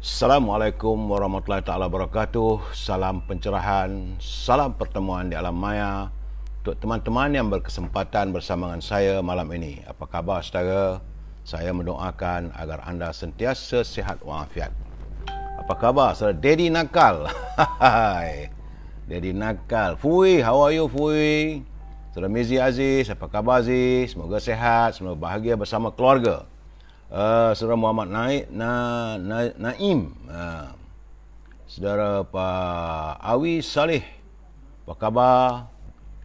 Assalamualaikum warahmatullahi taala wabarakatuh. Salam pencerahan, salam pertemuan di alam maya untuk teman-teman yang berkesempatan bersama dengan saya malam ini. Apa khabar saudara? Saya mendoakan agar anda sentiasa sihat walafiat. Apa khabar saudara Daddy Nakal? Hai. Daddy Nakal. Fui, how are you Fui? Saudara Mizi Aziz, apa khabar Aziz? Semoga sihat, semoga bahagia bersama keluarga. Saudara Muhammad Naim, saudara Pak Awi Saleh, apa khabar?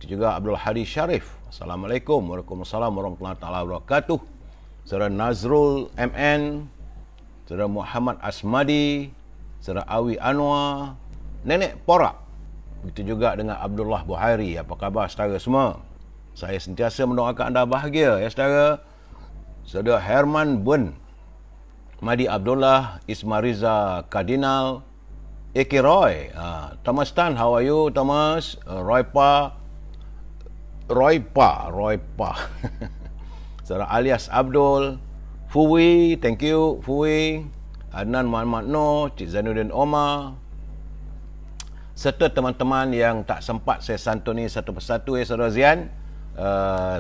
Juga Abdul Hadi Syarif, Assalamualaikum. Waalaikumsalam warahmatullahi wabarakatuh. Saudara Nazrul MN, saudara Muhammad Asmadi, saudara Awi Anwar, Nenek Porak. Begitu juga dengan Abdullah Buhairi. Apa khabar saudara semua? Saya sentiasa mendoakan anda bahagia ya saudara. Saudara Herman Bun, Madi Abdullah, Ismariza Kardinal, A.K. Roy, Thomas Tan, how are you Thomas? Roypa. Saudara Alias Abdul, Fuwi, thank you Fuwi, Adnan Muhammad Noh, Cik Zainuddin Omar, serta teman-teman yang tak sempat saya santuni satu persatu ya saudara Zian.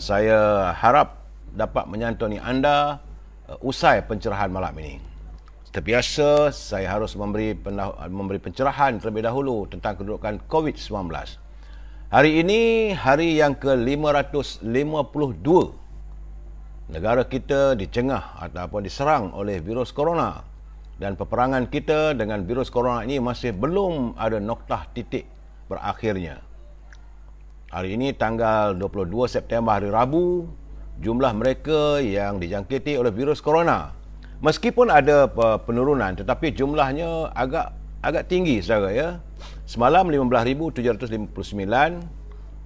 Saya harap dapat menyantuni anda usai pencerahan malam ini. Seperti biasa, saya harus memberi pencerahan terlebih dahulu tentang kedudukan COVID-19. Hari ini hari yang ke-552 negara kita dicengah ataupun diserang oleh virus corona, dan peperangan kita dengan virus corona ini masih belum ada noktah titik berakhirnya. Hari ini tanggal 22 September hari Rabu, jumlah mereka yang dijangkiti oleh virus corona meskipun ada penurunan, tetapi jumlahnya agak tinggi saudara ya. Semalam 15,759,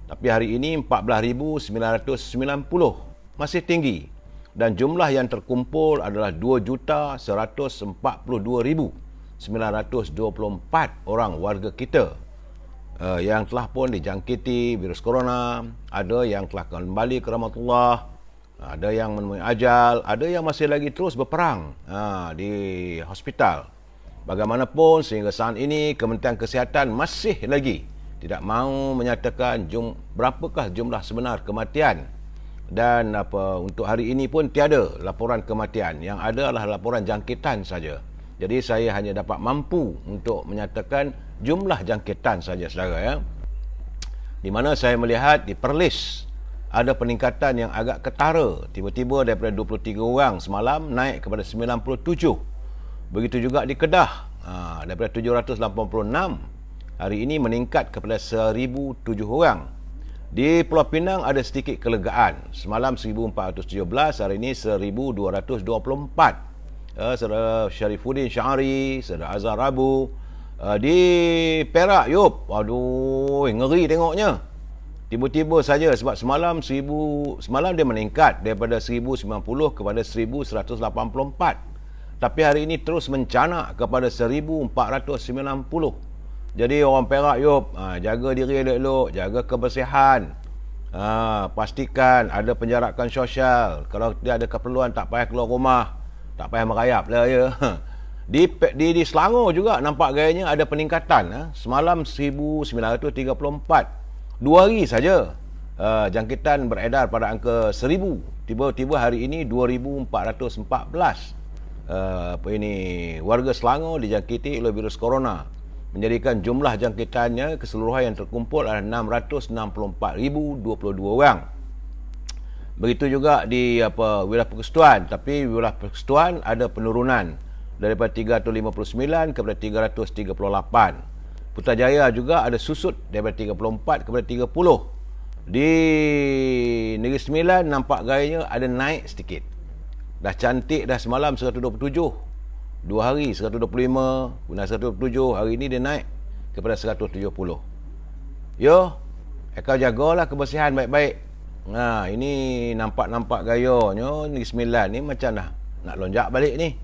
tapi hari ini 14,990, masih tinggi. Dan jumlah yang terkumpul adalah 2,142,924 orang warga kita yang telah pun dijangkiti virus corona. Ada yang telah kembali ke rahmatullah, ada yang menemui ajal, ada yang masih lagi terus berperang di hospital. Bagaimanapun sehingga saat ini Kementerian Kesihatan masih lagi tidak mahu menyatakan berapakah jumlah sebenar kematian, dan untuk hari ini pun tiada laporan kematian, yang ada adalah laporan jangkitan saja. Jadi saya hanya dapat mampu untuk menyatakan jumlah jangkitan saja saudara ya. Di mana saya melihat di Perlis ada peningkatan yang agak ketara. Tiba-tiba daripada 23 orang semalam naik kepada 97. Begitu juga di Kedah, daripada 786 hari ini meningkat kepada 1007 orang. Di Pulau Pinang ada sedikit kelegaan. Semalam 1417, hari ini 1224. Saudara Syarifuddin Syahri, saudara Azhar Rabu. Di Perak, Yop, aduh, ngeri tengoknya. Tiba-tiba saja, sebab semalam dia meningkat daripada 1090 kepada 1184. Tapi hari ini terus mencanak kepada 1490. Jadi orang Perak, Yop, jaga diri elok-elok, jaga kebersihan. Pastikan ada penjarakan sosial. Kalau dia ada keperluan tak payah keluar rumah, tak payah merayap lah ya. Di Selangor juga nampak gayanya ada peningkatan. Semalam 1934. 2 hari saja jangkitan beredar pada angka 1000. Tiba-tiba hari ini 2414 warga Selangor dijangkiti oleh virus corona, menjadikan jumlah jangkitannya keseluruhan yang terkumpul adalah 664,022 orang. Begitu juga di wilayah persekutuan, tapi wilayah persekutuan ada penurunan daripada 359 kepada 338. Putrajaya juga ada susut daripada 34 kepada 30. Di Negeri Sembilan nampak gayanya ada naik sedikit. Dah cantik dah semalam 127. 2 hari 125, kemudian 127, hari ini dia naik kepada 170. Yo, kau jagalah kebersihan baik-baik. Ini nampak gayanya Negeri Sembilan ni macam dah nak lonjak balik ni.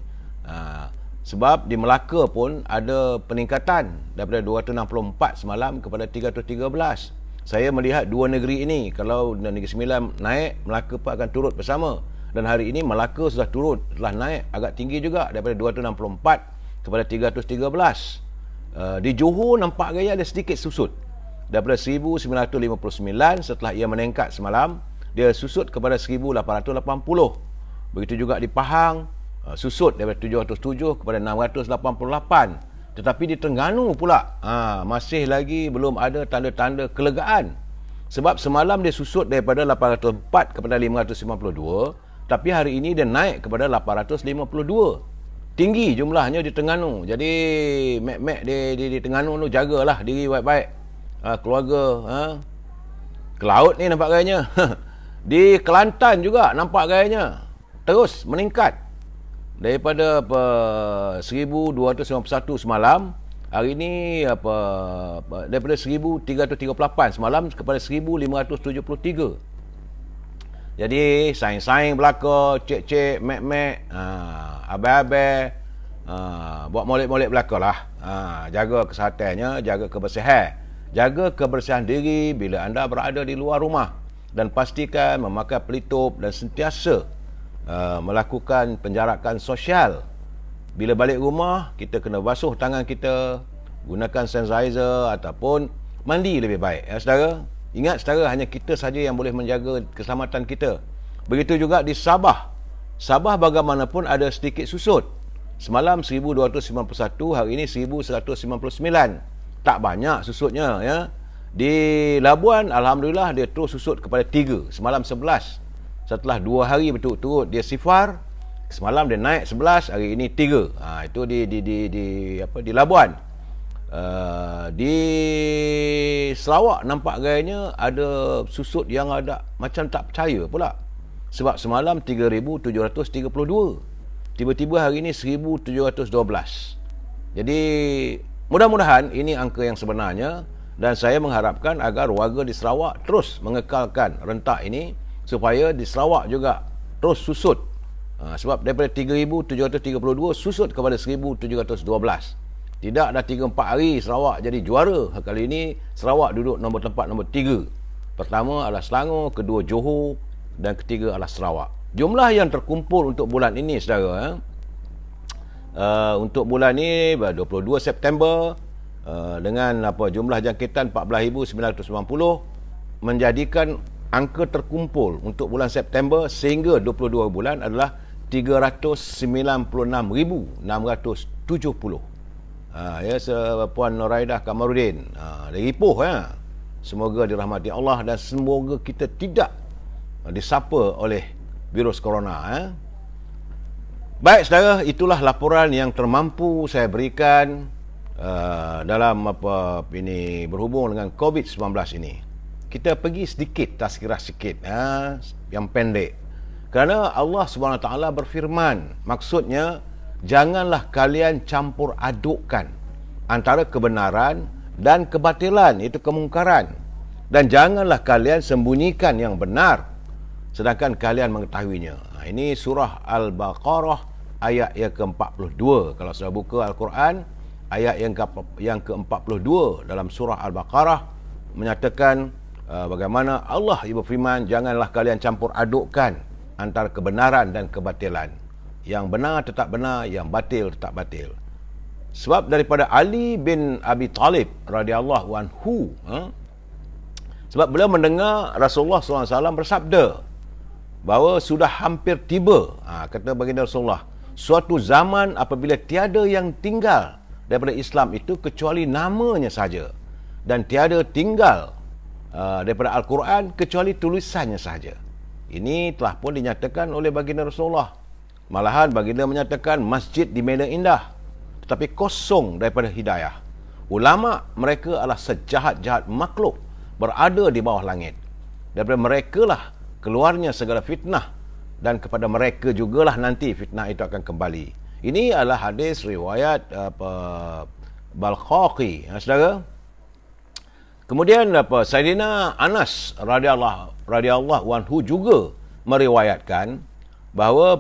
Sebab di Melaka pun ada peningkatan daripada 264 semalam kepada 313. Saya melihat dua negeri ini, kalau Negeri Sembilan naik, Melaka pun akan turut bersama. Dan hari ini Melaka sudah turut, telah naik agak tinggi juga daripada 264 kepada 313. Di Johor nampak gaya ada sedikit susut. Daripada 1959 setelah ia meningkat semalam, dia susut kepada 1880. Begitu juga di Pahang, susut daripada 707 kepada 688. Tetapi di Terengganu pula masih lagi belum ada tanda-tanda kelegaan. Sebab semalam dia susut daripada 804 kepada 552, tapi hari ini dia naik kepada 852. Tinggi jumlahnya di Terengganu. Jadi mek-mek di Terengganu tu jagalah diri baik-baik. Keluarga ke laut ni nampak gayanya. Di Kelantan juga nampak gayanya terus meningkat. Daripada 1291 semalam, hari ini daripada 1338 semalam kepada 1573. Jadi saing-saing belaka, cek-cek, mek-mek, abai-abai, buat molek-molek belaka lah. Jaga kesehatannya, jaga kebersihan. Jaga kebersihan diri bila anda berada di luar rumah. Dan pastikan memakai pelitup dan sentiasa melakukan penjarakan sosial. Bila balik rumah, kita kena basuh tangan kita, gunakan sanitizer ataupun mandi lebih baik. Ya, saudara? Ingat, saudara, hanya kita saja yang boleh menjaga keselamatan kita. Begitu juga di Sabah. Sabah bagaimanapun ada sedikit susut. Semalam 1291, hari ini 1199. Tak banyak susutnya, ya. Di Labuan, alhamdulillah dia terus susut kepada 3. Semalam 11. Setelah 2 hari berturut-turut dia sifar, semalam dia naik 11, hari ini 3. Itu di Labuan. Di Sarawak nampak gayanya ada susut yang ada macam tak percaya pula. Sebab semalam 3,732. Tiba-tiba hari ini 1,712. Jadi mudah-mudahan ini angka yang sebenarnya, dan saya mengharapkan agar warga di Sarawak terus mengekalkan rentak ini supaya di Sarawak juga terus susut. Sebab daripada 3,732 susut kepada 1,712. Tidak dah 3-4 hari Sarawak jadi juara. Kali ini Sarawak duduk tempat nombor 3. Pertama adalah Selangor, kedua Johor dan ketiga adalah Sarawak. Jumlah yang terkumpul untuk bulan ini, saudara, untuk bulan ini 22 September dengan jumlah jangkitan 14,990 menjadikan angka terkumpul untuk bulan September sehingga 22 bulan adalah 396,670. Puan Noraidah Kamarudin dari Ipoh, semoga dirahmati Allah dan semoga kita tidak disapa oleh virus corona. Baik, saudara, itulah laporan yang termampu saya berikan dalam ini berhubung dengan COVID-19 ini. Kita pergi sedikit, tazkirah sikit, yang pendek. Kerana Allah SWT berfirman, maksudnya janganlah kalian campur adukkan antara kebenaran dan kebatilan, itu kemungkaran. Dan janganlah kalian sembunyikan yang benar sedangkan kalian mengetahuinya. Ini surah Al-Baqarah ayat yang ke-42. Kalau sudah buka Al-Quran, ayat yang ke-42 dalam surah Al-Baqarah menyatakan bagaimana Allah berfirman, janganlah kalian campur adukkan antara kebenaran dan kebatilan. Yang benar tetap benar, yang batil tetap batil. Sebab daripada Ali bin Abi Talib radhiyallahu anhu, sebab beliau mendengar Rasulullah SAW bersabda bahawa sudah hampir tiba, kata baginda Rasulullah, suatu zaman apabila tiada yang tinggal daripada Islam itu kecuali namanya saja, dan tiada tinggal daripada Al-Quran kecuali tulisannya saja. Ini telah pun dinyatakan oleh baginda Rasulullah. Malahan baginda menyatakan masjid di Medan indah tetapi kosong daripada hidayah. Ulama mereka adalah sejahat-jahat makhluk berada di bawah langit. Daripada mereka lah keluarnya segala fitnah, dan kepada mereka jugalah nanti fitnah itu akan kembali. Ini adalah hadis riwayat Balkhaqi, saudara. Kemudian Sayyidina Anas radhiyallahu anhu juga meriwayatkan bahawa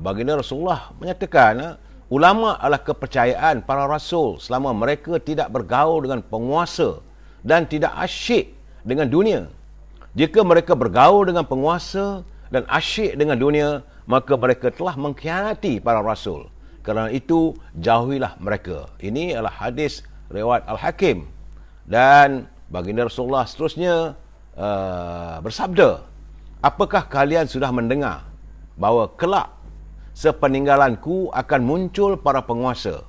baginda Rasulullah menyatakan ulama adalah kepercayaan para rasul selama mereka tidak bergaul dengan penguasa dan tidak asyik dengan dunia. Jika mereka bergaul dengan penguasa dan asyik dengan dunia, maka mereka telah mengkhianati para rasul. Kerana itu jauhilah mereka. Ini adalah hadis riwayat Al-Hakim. Dan baginda Rasulullah seterusnya bersabda, apakah kalian sudah mendengar bahawa kelak sepeninggalanku akan muncul para penguasa,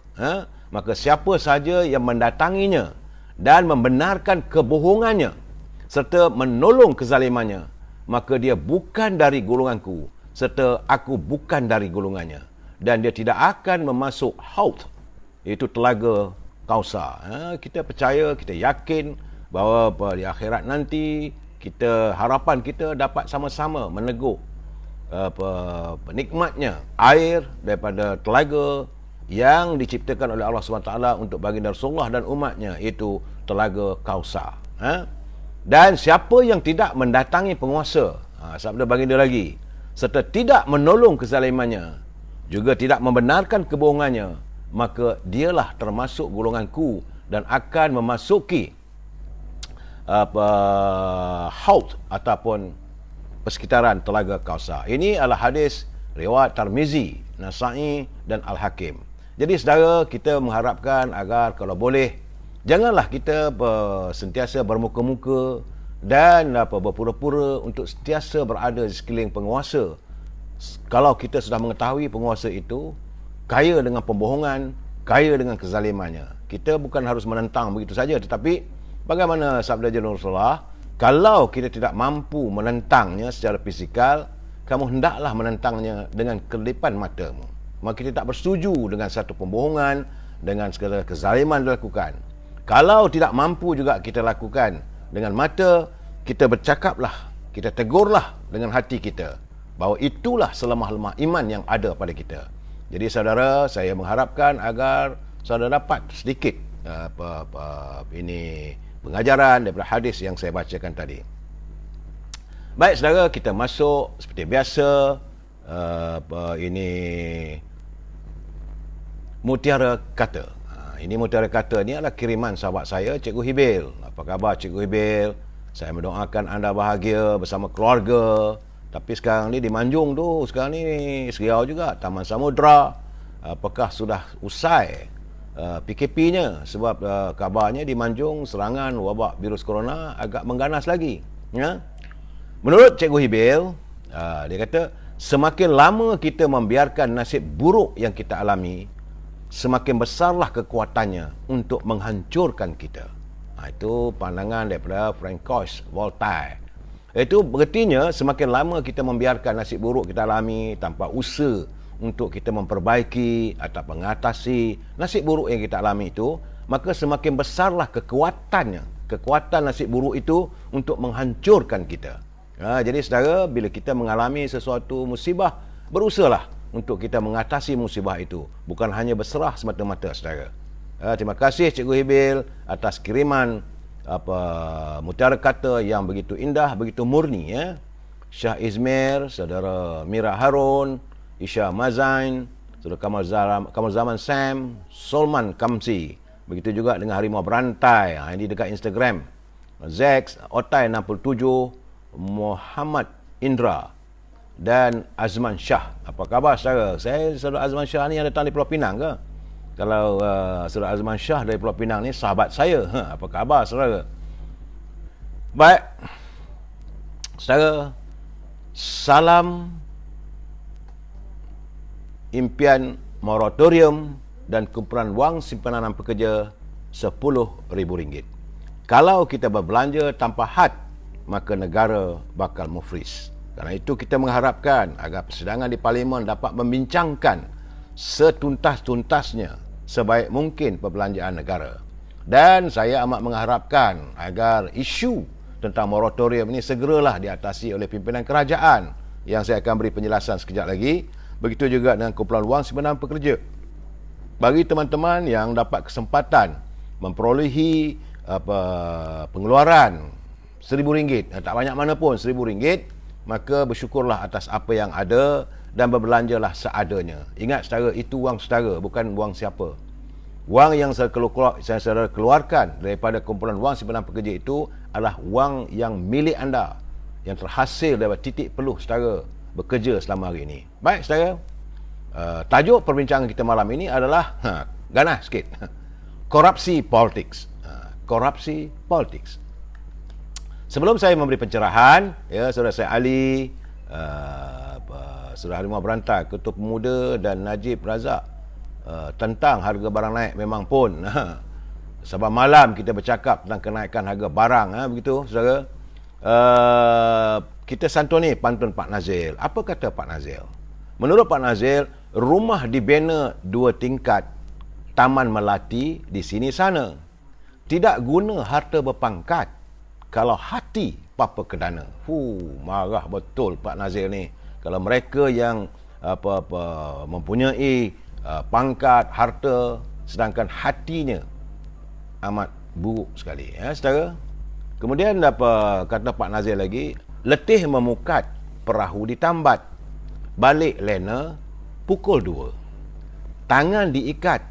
maka siapa saja yang mendatanginya dan membenarkan kebohongannya serta menolong kezalimannya, maka dia bukan dari golonganku serta aku bukan dari golongannya, dan dia tidak akan memasuk haud, iaitu telaga Kausar. Kita percaya, kita yakin bahawa di akhirat nanti harapan kita dapat sama-sama meneguk penikmatnya air daripada telaga yang diciptakan oleh Allah SWT untuk baginda Rasulullah dan umatnya, iaitu telaga Kausar. Dan siapa yang tidak mendatangi penguasa, sabda baginda lagi, serta tidak menolong kezalimannya, juga tidak membenarkan kebohongannya, maka dialah termasuk golonganku dan akan memasuki haud ataupun persekitaran telaga Kausar. Ini adalah hadis riwayat Tirmizi, Nasa'i dan Al-Hakim. Jadi saudara, kita mengharapkan agar kalau boleh janganlah kita sentiasa bermuka-muka dan berpura-pura untuk sentiasa berada di sekeliling penguasa. Kalau kita sudah mengetahui penguasa itu kaya dengan pembohongan, kaya dengan kezalimannya, kita bukan harus menentang begitu saja, tetapi bagaimana sabda Rasulullah, kalau kita tidak mampu menentangnya secara fizikal, kamu hendaklah menentangnya dengan kedipan matamu. Maka kita tak bersetuju dengan satu pembohongan, dengan segala kezaliman dilakukan. Kalau tidak mampu juga kita lakukan dengan mata, kita bercakaplah, kita tegurlah dengan hati kita, bahawa itulah selemah-lemah iman yang ada pada kita. Jadi saudara, saya mengharapkan agar saudara dapat sedikit ini pengajaran daripada hadis yang saya bacakan tadi. Baik saudara, kita masuk seperti biasa ini mutiara kata. Ini mutiara kata ni adalah kiriman sahabat saya, Cikgu Hibil. Apa khabar Cikgu Hibil? Saya mendoakan anda bahagia bersama keluarga. Tapi sekarang ni di Manjung tu, sekarang ni Seriau juga, Taman Samudra. Apakah sudah usai PKP-nya? Sebab kabarnya di Manjung serangan wabak virus corona agak mengganas lagi. Menurut Cikgu Hibil, dia kata, semakin lama kita membiarkan nasib buruk yang kita alami, semakin besarlah kekuatannya untuk menghancurkan kita. Itu pandangan daripada Francois Voltaire. Itu berartinya semakin lama kita membiarkan nasib buruk kita alami tanpa usaha untuk kita memperbaiki atau mengatasi nasib buruk yang kita alami itu, maka semakin besarlah kekuatan nasib buruk itu untuk menghancurkan kita. Jadi saudara, bila kita mengalami sesuatu musibah, berusahalah untuk kita mengatasi musibah itu, bukan hanya berserah semata-mata saudara. Terima kasih Cikgu Hibil atas kiriman mutiara kata yang begitu indah, begitu murni. Syah Izmir, saudara Mira Harun, Isha Mazain, saudara Kamal Zaman Sam, Solman Kamsi, begitu juga dengan Harimau Berantai, ini dekat Instagram, Zex Otai 67, Muhammad Indra dan Azman Shah. Apa khabar saudara? Saudara Azman Shah ni ada datang di Pulau Pinang ke? Kalau saudara Azman Shah dari Pulau Pinang ni sahabat saya. Apa khabar saudara? Baik saudara, salam impian moratorium dan kumpulan wang simpanan pekerja RM10,000. Kalau kita berbelanja tanpa had, maka negara bakal muflis. Kerana itu kita mengharapkan agar persidangan di Parlimen dapat membincangkan setuntas-tuntasnya sebaik mungkin perbelanjaan negara. Dan saya amat mengharapkan agar isu tentang moratorium ini segeralah diatasi oleh pimpinan kerajaan, yang saya akan beri penjelasan sekejap lagi. Begitu juga dengan kumpulan wang simpanan pekerja. Bagi teman-teman yang dapat kesempatan memperolehi pengeluaran RM1,000, tak banyak mana pun RM1,000, maka bersyukurlah atas apa yang ada dan berbelanjalah seadanya. Ingat saudara, itu wang saudara, bukan wang siapa. Wang yang saudara keluarkan daripada kumpulan wang simpanan pekerja itu adalah wang yang milik anda, yang terhasil daripada titik peluh saudara bekerja selama hari ini. Baik saudara, Tajuk perbincangan kita malam ini adalah ganas sikit. Korupsi politics. Korupsi politics. Sebelum saya memberi pencerahan, ya, saudara saya Ali, saudara Harimau Berantai, Ketua Pemuda dan Najib Razak, tentang harga barang naik memang pun. Sebab malam kita bercakap tentang kenaikan harga barang, begitu saudara. Kita santuni pantun Pak Nazil. Apa kata Pak Nazil? Menurut Pak Nazil, rumah dibina 2 tingkat, taman melati di sini sana. Tidak guna harta berpangkat kalau hati papa kedana. Marah betul Pak Nazil ni. Kalau mereka yang mempunyai pangkat, harta, sedangkan hatinya amat buruk sekali, ya saudara. Kemudian kata Pak Nazil lagi, letih memukat, perahu ditambat, balik lena pukul 2. Tangan diikat,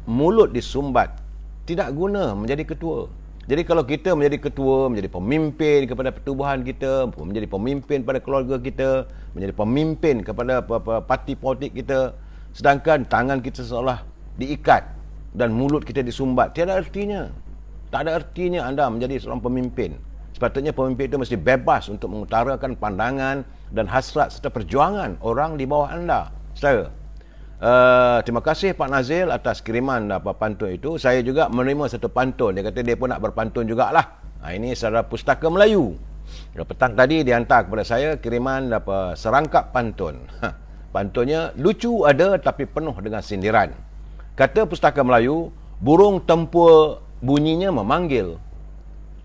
mulut disumbat, tidak guna menjadi ketua. Jadi kalau kita menjadi ketua, menjadi pemimpin kepada pertubuhan kita, menjadi pemimpin pada keluarga kita, menjadi pemimpin kepada parti politik kita, sedangkan tangan kita seolah diikat dan mulut kita disumbat, tiada artinya. Tak ada artinya anda menjadi seorang pemimpin. Sepatutnya pemimpin itu mesti bebas untuk mengutarakan pandangan dan hasrat serta perjuangan orang di bawah anda. Saudara, terima kasih Pak Nazil atas kiriman pantun itu. Saya juga menerima satu pantun. Dia kata dia pun nak berpantun jugalah. Ini saudara Pustaka Melayu. Petang tadi dia hantar kepada saya kiriman serangkap pantun. Pantunnya lucu ada tapi penuh dengan sindiran. Kata Pustaka Melayu, burung tempur bunyinya memanggil,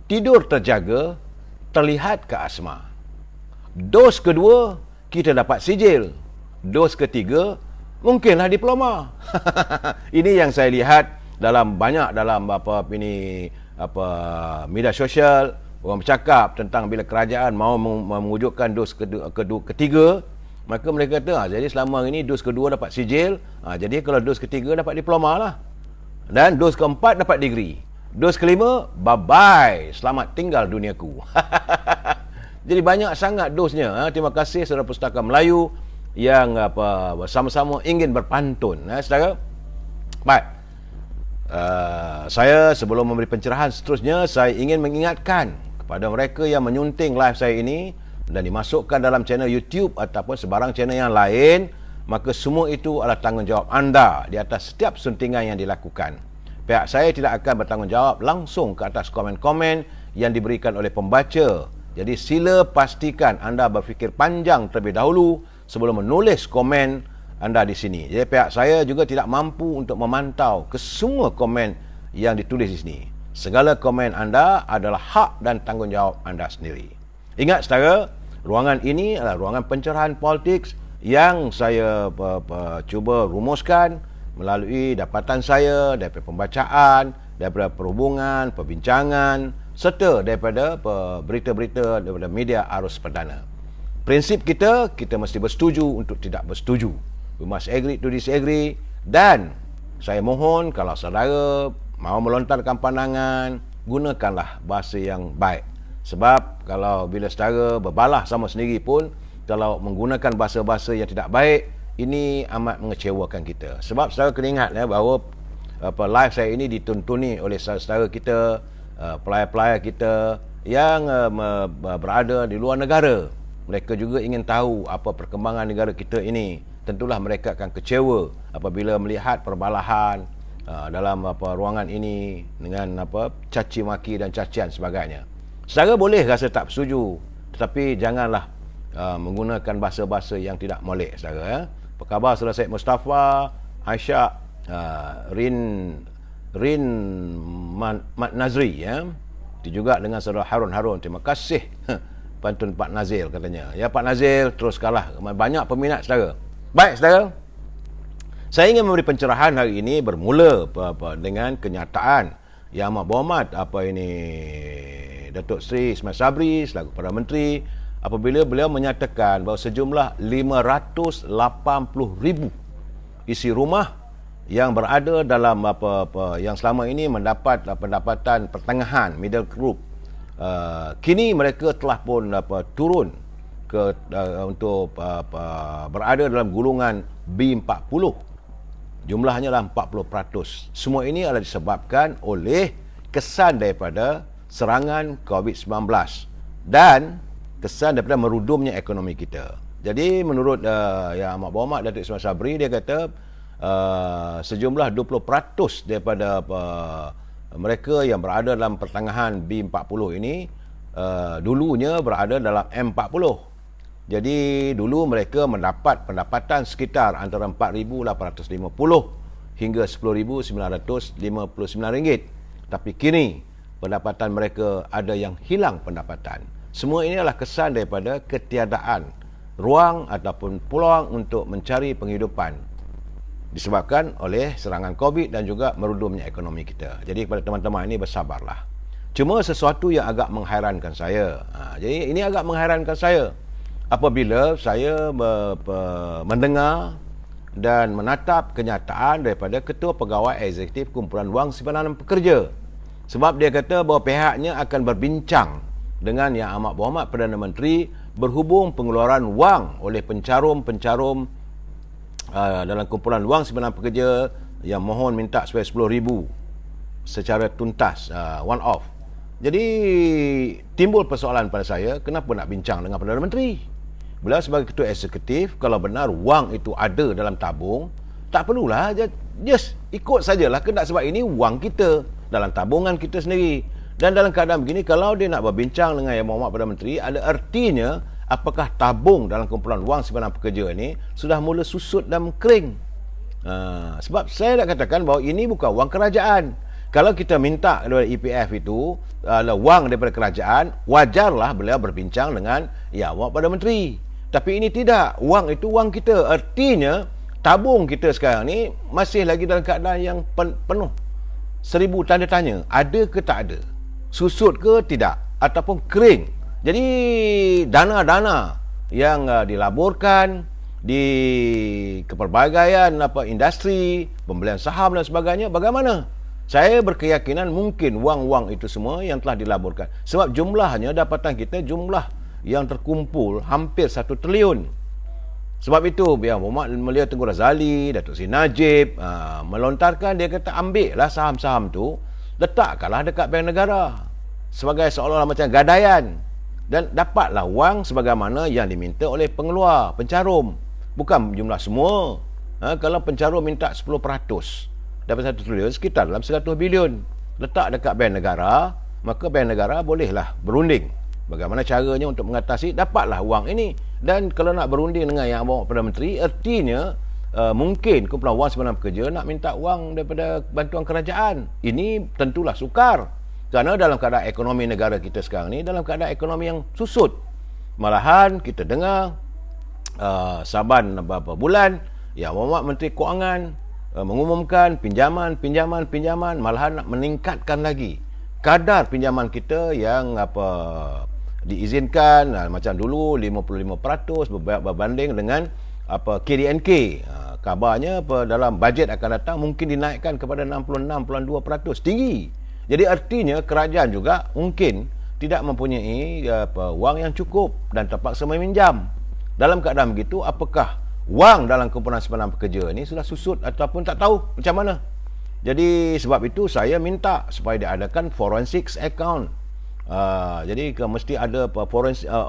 tidur terjaga, terlihat ke asma. Dos kedua, kita dapat sijil. Dos ketiga, mungkinlah diploma. Ini yang saya lihat banyak dalam media sosial. Orang bercakap tentang bila kerajaan mahu mewujudkan dos ketiga, maka mereka kata, jadi selama ini dos kedua dapat sijil, jadi kalau dos ketiga dapat diploma lah. Dan dos keempat dapat degree. Dos kelima, bye-bye, selamat tinggal duniaku. Jadi banyak sangat dosnya. Terima kasih saudara Pustaka Melayu yang bersama-sama ingin berpantun. Saudara, baik. Saya sebelum memberi pencerahan seterusnya, saya ingin mengingatkan kepada mereka yang menyunting live saya ini dan dimasukkan dalam channel YouTube ataupun sebarang channel yang lain, maka semua itu adalah tanggungjawab anda di atas setiap suntingan yang dilakukan. Pihak saya tidak akan bertanggungjawab langsung ke atas komen-komen yang diberikan oleh pembaca. Jadi sila pastikan anda berfikir panjang terlebih dahulu sebelum menulis komen anda di sini. Jadi pihak saya juga tidak mampu untuk memantau ke semua komen yang ditulis di sini. Segala komen anda adalah hak dan tanggungjawab anda sendiri. Ingat saudara, ruangan ini adalah ruangan pencerahan politik yang saya cuba rumuskan melalui dapatan saya daripada pembacaan, daripada perhubungan, perbincangan serta daripada berita-berita daripada media arus perdana. Prinsip kita mesti bersetuju untuk tidak bersetuju. We must agree to disagree. Dan saya mohon kalau saudara mahu melontarkan pandangan, gunakanlah bahasa yang baik. Sebab kalau bila saudara berbalah sama sendiri pun, kalau menggunakan bahasa-bahasa yang tidak baik, ini amat mengecewakan kita. Sebab saudara kena ingat bahawa live saya ini dituntuni oleh saudara kita, pelayar-pelayar kita yang berada di luar negara. Mereka juga ingin tahu apa perkembangan negara kita ini. Tentulah mereka akan kecewa apabila melihat perbalahan dalam ruangan ini dengan caci maki dan cacian sebagainya. Saudara boleh rasa tak setuju, tetapi janganlah menggunakan bahasa-bahasa yang tidak molek, saudara. Ya. Apa khabar saudara Syed Mustafa, Aisyah, Rin Mat Nazri, ya. Juga dengan saudara Harun. Terima kasih pantun Pak Nazil katanya. Ya Pak Nazil teruskanlah, banyak peminat saudara. Baik saudara, saya ingin memberi pencerahan hari ini bermula dengan kenyataan yang amat berhormat Datuk Seri Ismail Sabri selaku Perdana Menteri apabila beliau menyatakan bahawa sejumlah 580,000 isi rumah yang berada dalam yang selama ini mendapat pendapatan pertengahan middle group, kini mereka telah pun turun berada dalam golongan B40. Jumlahnya adalah 40%. Semua ini adalah disebabkan oleh kesan daripada serangan COVID-19 dan kesan daripada merudumnya ekonomi kita. Jadi menurut Yang Amat Berhormat Datuk Ismail Sabri, dia kata sejumlah 20% daripada mereka yang berada dalam pertengahan B40 ini dulunya berada dalam M40. Jadi dulu mereka mendapat pendapatan sekitar antara RM4,850 hingga RM10,959. Tapi kini pendapatan mereka ada yang hilang pendapatan. Semua ini adalah kesan daripada ketiadaan ruang ataupun peluang untuk mencari penghidupan disebabkan oleh serangan COVID dan juga merudumnya ekonomi kita. Jadi kepada teman-teman ini bersabarlah. Cuma sesuatu yang agak menghairankan saya. Jadi ini agak menghairankan saya apabila saya mendengar dan menatap kenyataan daripada Ketua Pegawai Eksekutif Kumpulan Wang Simpanan Pekerja. Sebab dia kata bahawa pihaknya akan berbincang dengan Yang Amat Berhormat Perdana Menteri berhubung pengeluaran wang oleh pencarum-pencarum dalam Kumpulan Wang Simpanan Pekerja yang mohon minta supaya RM10,000 secara tuntas, one off. Jadi timbul persoalan pada saya, kenapa nak bincang dengan Perdana Menteri? Beliau sebagai ketua eksekutif, kalau benar wang itu ada dalam tabung, tak perlulah, just ikut sajalah. Kena sebab ini wang kita dalam tabungan kita sendiri. Dan dalam keadaan begini, kalau dia nak berbincang dengan Yang Berhormat Perdana Menteri, ada artinya apakah tabung dalam Kumpulan Wang Simpanan Pekerja ini sudah mula susut dan kering. Sebab saya nak katakan bahawa ini bukan wang kerajaan. Kalau kita minta daripada EPF itu wang daripada kerajaan, wajarlah beliau berbincang dengan Yang Berhormat Perdana Menteri. Tapi ini tidak, wang itu wang kita. Artinya tabung kita sekarang ni masih lagi dalam keadaan yang penuh. 1000 tanda tanya, ada ke tak ada? Susut ke tidak? Ataupun kering? Jadi dana-dana yang dilaburkan di kepelbagaian industri, pembelian saham dan sebagainya, bagaimana? Saya berkeyakinan mungkin wang-wang itu semua yang telah dilaburkan. Sebab jumlahnya, dapatan kita, jumlah yang terkumpul hampir 1 triliun. Sebab itu Yang Berhormat Mulia Tengku Razali, Datuk Seri Najib melontarkan, dia kata ambillah saham-saham tu, letakkanlah dekat Bank Negara sebagai seolah-olah macam gadaian, dan dapatlah wang sebagaimana yang diminta oleh pengeluar, pencarum. Bukan jumlah semua. Kalau pencarum minta 10% dapat 1 triliun, sekitar dalam 100 bilion, letak dekat Bank Negara, maka Bank Negara bolehlah berunding bagaimana caranya untuk mengatasi, dapatlah wang ini. Dan kalau nak berunding dengan Yang Berhormat Perdana Menteri, artinya mungkin Kumpulan Wang Simpanan Pekerja nak minta wang daripada bantuan kerajaan. Ini tentulah sukar, kerana dalam keadaan ekonomi negara kita sekarang ni dalam keadaan ekonomi yang susut. Malahan kita dengar saban beberapa bulan Yang Berhormat Menteri Kewangan mengumumkan pinjaman, malahan nak meningkatkan lagi kadar pinjaman kita yang diizinkan macam dulu 55% berbanding dengan KDNK. Kabarnya dalam bajet akan datang mungkin dinaikkan kepada 66.2%, tinggi. Jadi artinya kerajaan juga mungkin tidak mempunyai wang yang cukup dan terpaksa meminjam. Dalam keadaan begitu, apakah wang dalam Kumpulan Simpanan Pekerja ini sudah susut ataupun tak tahu macam mana? Jadi sebab itu saya minta supaya diadakan forensic account. Jadi mesti ada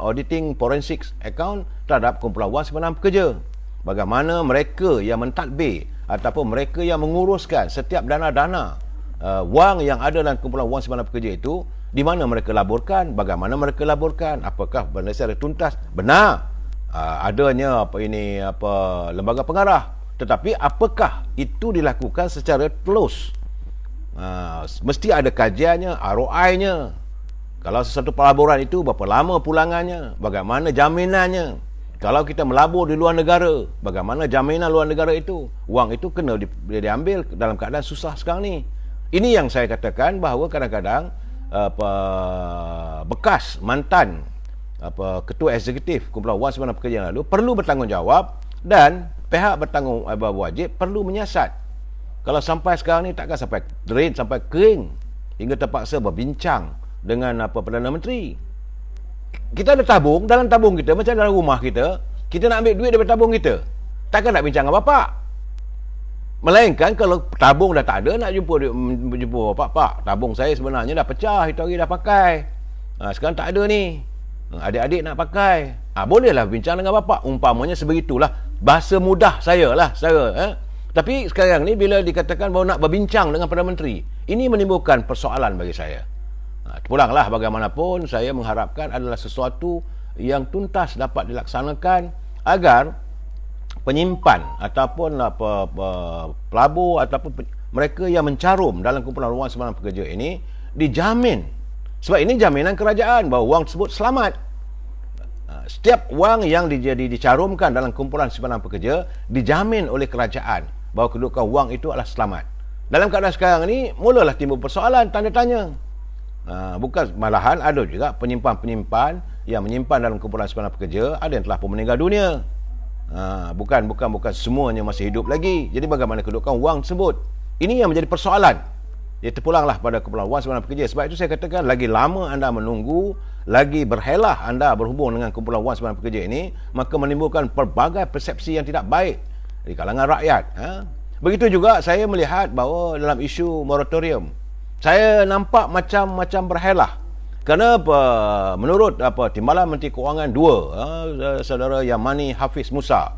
auditing forensic account terhadap Kumpulan Wang Simpanan Pekerja. Bagaimana mereka yang mentadbir ataupun mereka yang menguruskan setiap dana-dana wang yang ada dalam Kumpulan Wang Simpanan Pekerja itu, di mana mereka laburkan, bagaimana mereka laburkan, apakah benar secara tuntas, benar adanya lembaga pengarah, tetapi apakah itu dilakukan secara close? Mesti ada kajiannya, ROI-nya. Kalau sesuatu pelaburan itu berapa lama pulangannya, bagaimana jaminannya. Kalau kita melabur di luar negara, bagaimana jaminan luar negara itu? Wang itu kena diambil dalam keadaan susah sekarang ni. Ini yang saya katakan bahawa kadang-kadang bekas mantan ketua eksekutif Kumpulan Wang Simpanan Pekerja yang lalu perlu bertanggungjawab, dan pihak bertanggung wajib perlu menyiasat. Kalau sampai sekarang ni takkan sampai drain, sampai kering hingga terpaksa berbincang dengan Perdana Menteri. kita ada tabung, dalam tabung kita macam dalam rumah kita nak ambil duit daripada tabung kita. Takkan nak bincang dengan bapak. Melainkan kalau tabung dah tak ada, nak jumpa bapak, "Pak, tabung saya sebenarnya dah pecah, itu hari dah pakai. Sekarang tak ada ni. Adik-adik nak pakai." Bolehlah bincang dengan bapak. Umpamanya sebegitulah. Bahasa mudah saya lah. Tapi sekarang ni bila dikatakan bahawa nak berbincang dengan Perdana Menteri, ini menimbulkan persoalan bagi saya. Pulanglah bagaimanapun, saya mengharapkan adalah sesuatu yang tuntas dapat dilaksanakan agar penyimpan ataupun pelabur ataupun mereka yang mencarum dalam kumpulan wang simpanan pekerja ini dijamin. Sebab ini jaminan kerajaan bahawa wang tersebut selamat. Setiap wang yang dicarumkan dalam kumpulan simpanan pekerja dijamin oleh kerajaan bahawa kedudukan wang itu adalah selamat. Dalam keadaan sekarang ini mulalah timbul persoalan, tanda tanya. Bukan, malahan ada juga penyimpan-penyimpan yang menyimpan dalam kumpulan simpanan pekerja, ada yang telah pun meninggal dunia. Bukan semuanya masih hidup lagi. Jadi bagaimana kedudukan wang tersebut? Ini yang menjadi persoalan. Dia terpulanglah pada kumpulan wang simpanan pekerja. Sebab itu saya katakan, lagi lama anda menunggu, lagi berhelah anda berhubung dengan kumpulan wang simpanan pekerja ini, maka menimbulkan pelbagai persepsi yang tidak baik di kalangan rakyat. Begitu juga saya melihat bahawa dalam isu moratorium, saya nampak macam berhelah. Kerana menurut Timbalan Menteri Kewangan 2, saudara Yamani Hafiz Musa,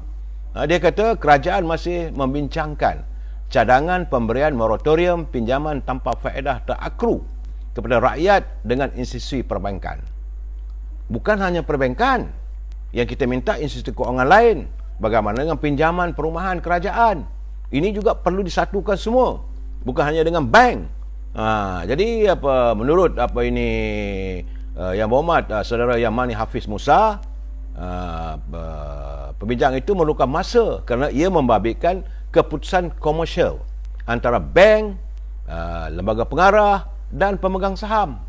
dia kata kerajaan masih membincangkan cadangan pemberian moratorium pinjaman tanpa faedah terakru kepada rakyat dengan institusi perbankan. Bukan hanya perbankan yang kita minta, institusi kewangan lain. Bagaimana dengan pinjaman perumahan kerajaan? Ini juga perlu disatukan semua, bukan hanya dengan bank. Jadi menurut Yang Berhormat saudara Yamani Hafiz Musa, perbincangan itu memerlukan masa kerana ia membabitkan keputusan komersial antara bank, lembaga pengarah dan pemegang saham.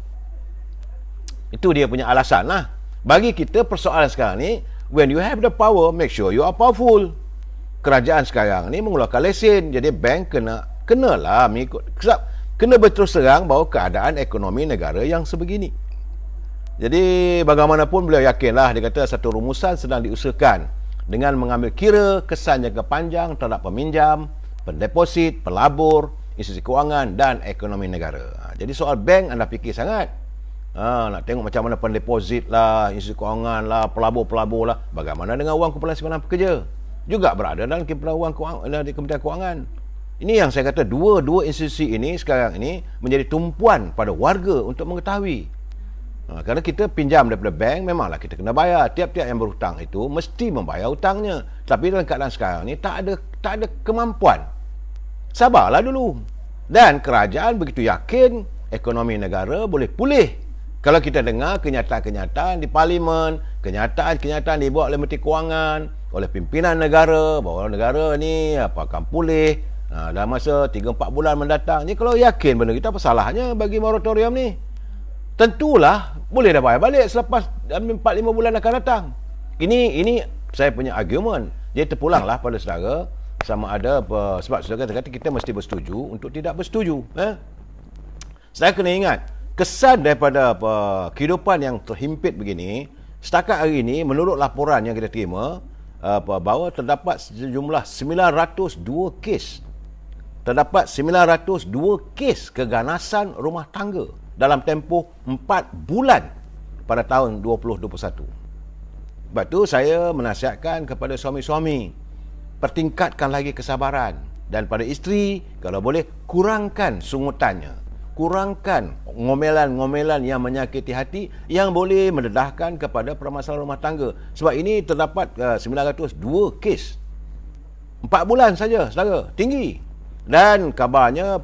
Itu dia punya alasan lah. Bagi kita persoalan sekarang ni, when you have the power, make sure you are powerful. Kerajaan sekarang ni mengeluarkan lesen, jadi bank kenalah mengikut, kena berterus terang bahawa keadaan ekonomi negara yang sebegini. Jadi bagaimanapun beliau yakinlah, dia kata satu rumusan sedang diusahakan dengan mengambil kira kesan jangka panjang terhadap peminjam, pendeposit, pelabur, institusi kewangan dan ekonomi negara. Jadi soal bank anda fikir sangat. Nak tengok macam mana pendeposit lah, institusi kewangan lah, pelabur-pelabur lah. Bagaimana dengan wang kumpulan simpanan pekerja? Juga berada dalam kumpulan wang di Kementerian Kewangan. Ini yang saya kata, dua institusi ini sekarang ini menjadi tumpuan pada warga untuk mengetahui. Kerana kita pinjam daripada bank, memanglah kita kena bayar. Tiap-tiap yang berhutang itu mesti membayar hutangnya. Tapi dalam keadaan sekarang ini tak ada kemampuan. Sabarlah dulu. Dan kerajaan begitu yakin ekonomi negara boleh pulih. Kalau kita dengar kenyataan-kenyataan di Parlimen, kenyataan-kenyataan dibuat oleh Menteri Kewangan, oleh pimpinan negara, bahawa negara ni akan pulih dalam masa 3-4 bulan mendatang. Ni kalau yakin benda kita, apa salahnya bagi moratorium ni? Tentulah boleh dah bayar balik selepas 4-5 bulan akan datang. Ini saya punya argument. Jadi terpulanglah pada saudara sama ada sebab saudara kata kita mesti bersetuju untuk tidak bersetuju. Saya kena ingat kesan daripada kehidupan yang terhimpit begini. Setakat hari ini menurut laporan yang kita terima, bahawa terdapat sejumlah 902 kes. Terdapat 902 kes keganasan rumah tangga dalam tempoh 4 bulan pada tahun 2021. Sebab tu saya menasihatkan kepada suami-suami, pertingkatkan lagi kesabaran. Dan pada isteri, kalau boleh, kurangkan sungutannya. Kurangkan ngomelan-ngomelan yang menyakiti hati, yang boleh mendedahkan kepada permasalahan rumah tangga. Sebab ini terdapat 902 kes. 4 bulan saja, saudara. Tinggi. Dan kabarnya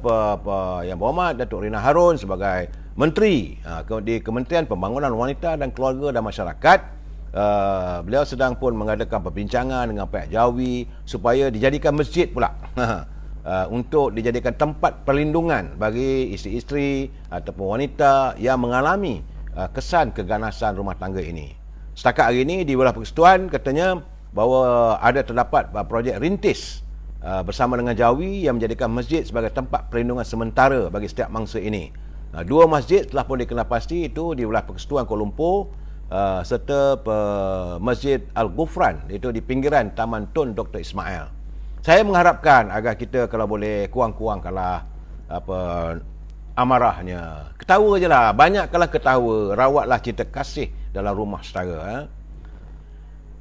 Yang Berhormat Datuk Rina Harun sebagai Menteri di Kementerian Pembangunan Wanita dan Keluarga dan Masyarakat, beliau sedang pun mengadakan perbincangan dengan pihak Jawi supaya dijadikan masjid pula untuk dijadikan tempat perlindungan bagi isteri-isteri ataupun wanita yang mengalami kesan keganasan rumah tangga ini. Setakat hari ini di Wilayah Persekutuan katanya bahawa ada terdapat projek rintis bersama dengan Jawi yang menjadikan masjid sebagai tempat perlindungan sementara bagi setiap mangsa ini. 2 masjid telah pun dikenal pasti, itu di Wilayah Persekutuan Kuala Lumpur serta Masjid Al-Ghufran, iaitu di pinggiran Taman Tun Dr. Ismail. Saya mengharapkan agar kita kalau boleh kurang-kurangkanlah amarahnya. Ketawa je lah, banyakkanlah ketawa, rawatlah cinta kasih dalam rumah saudara.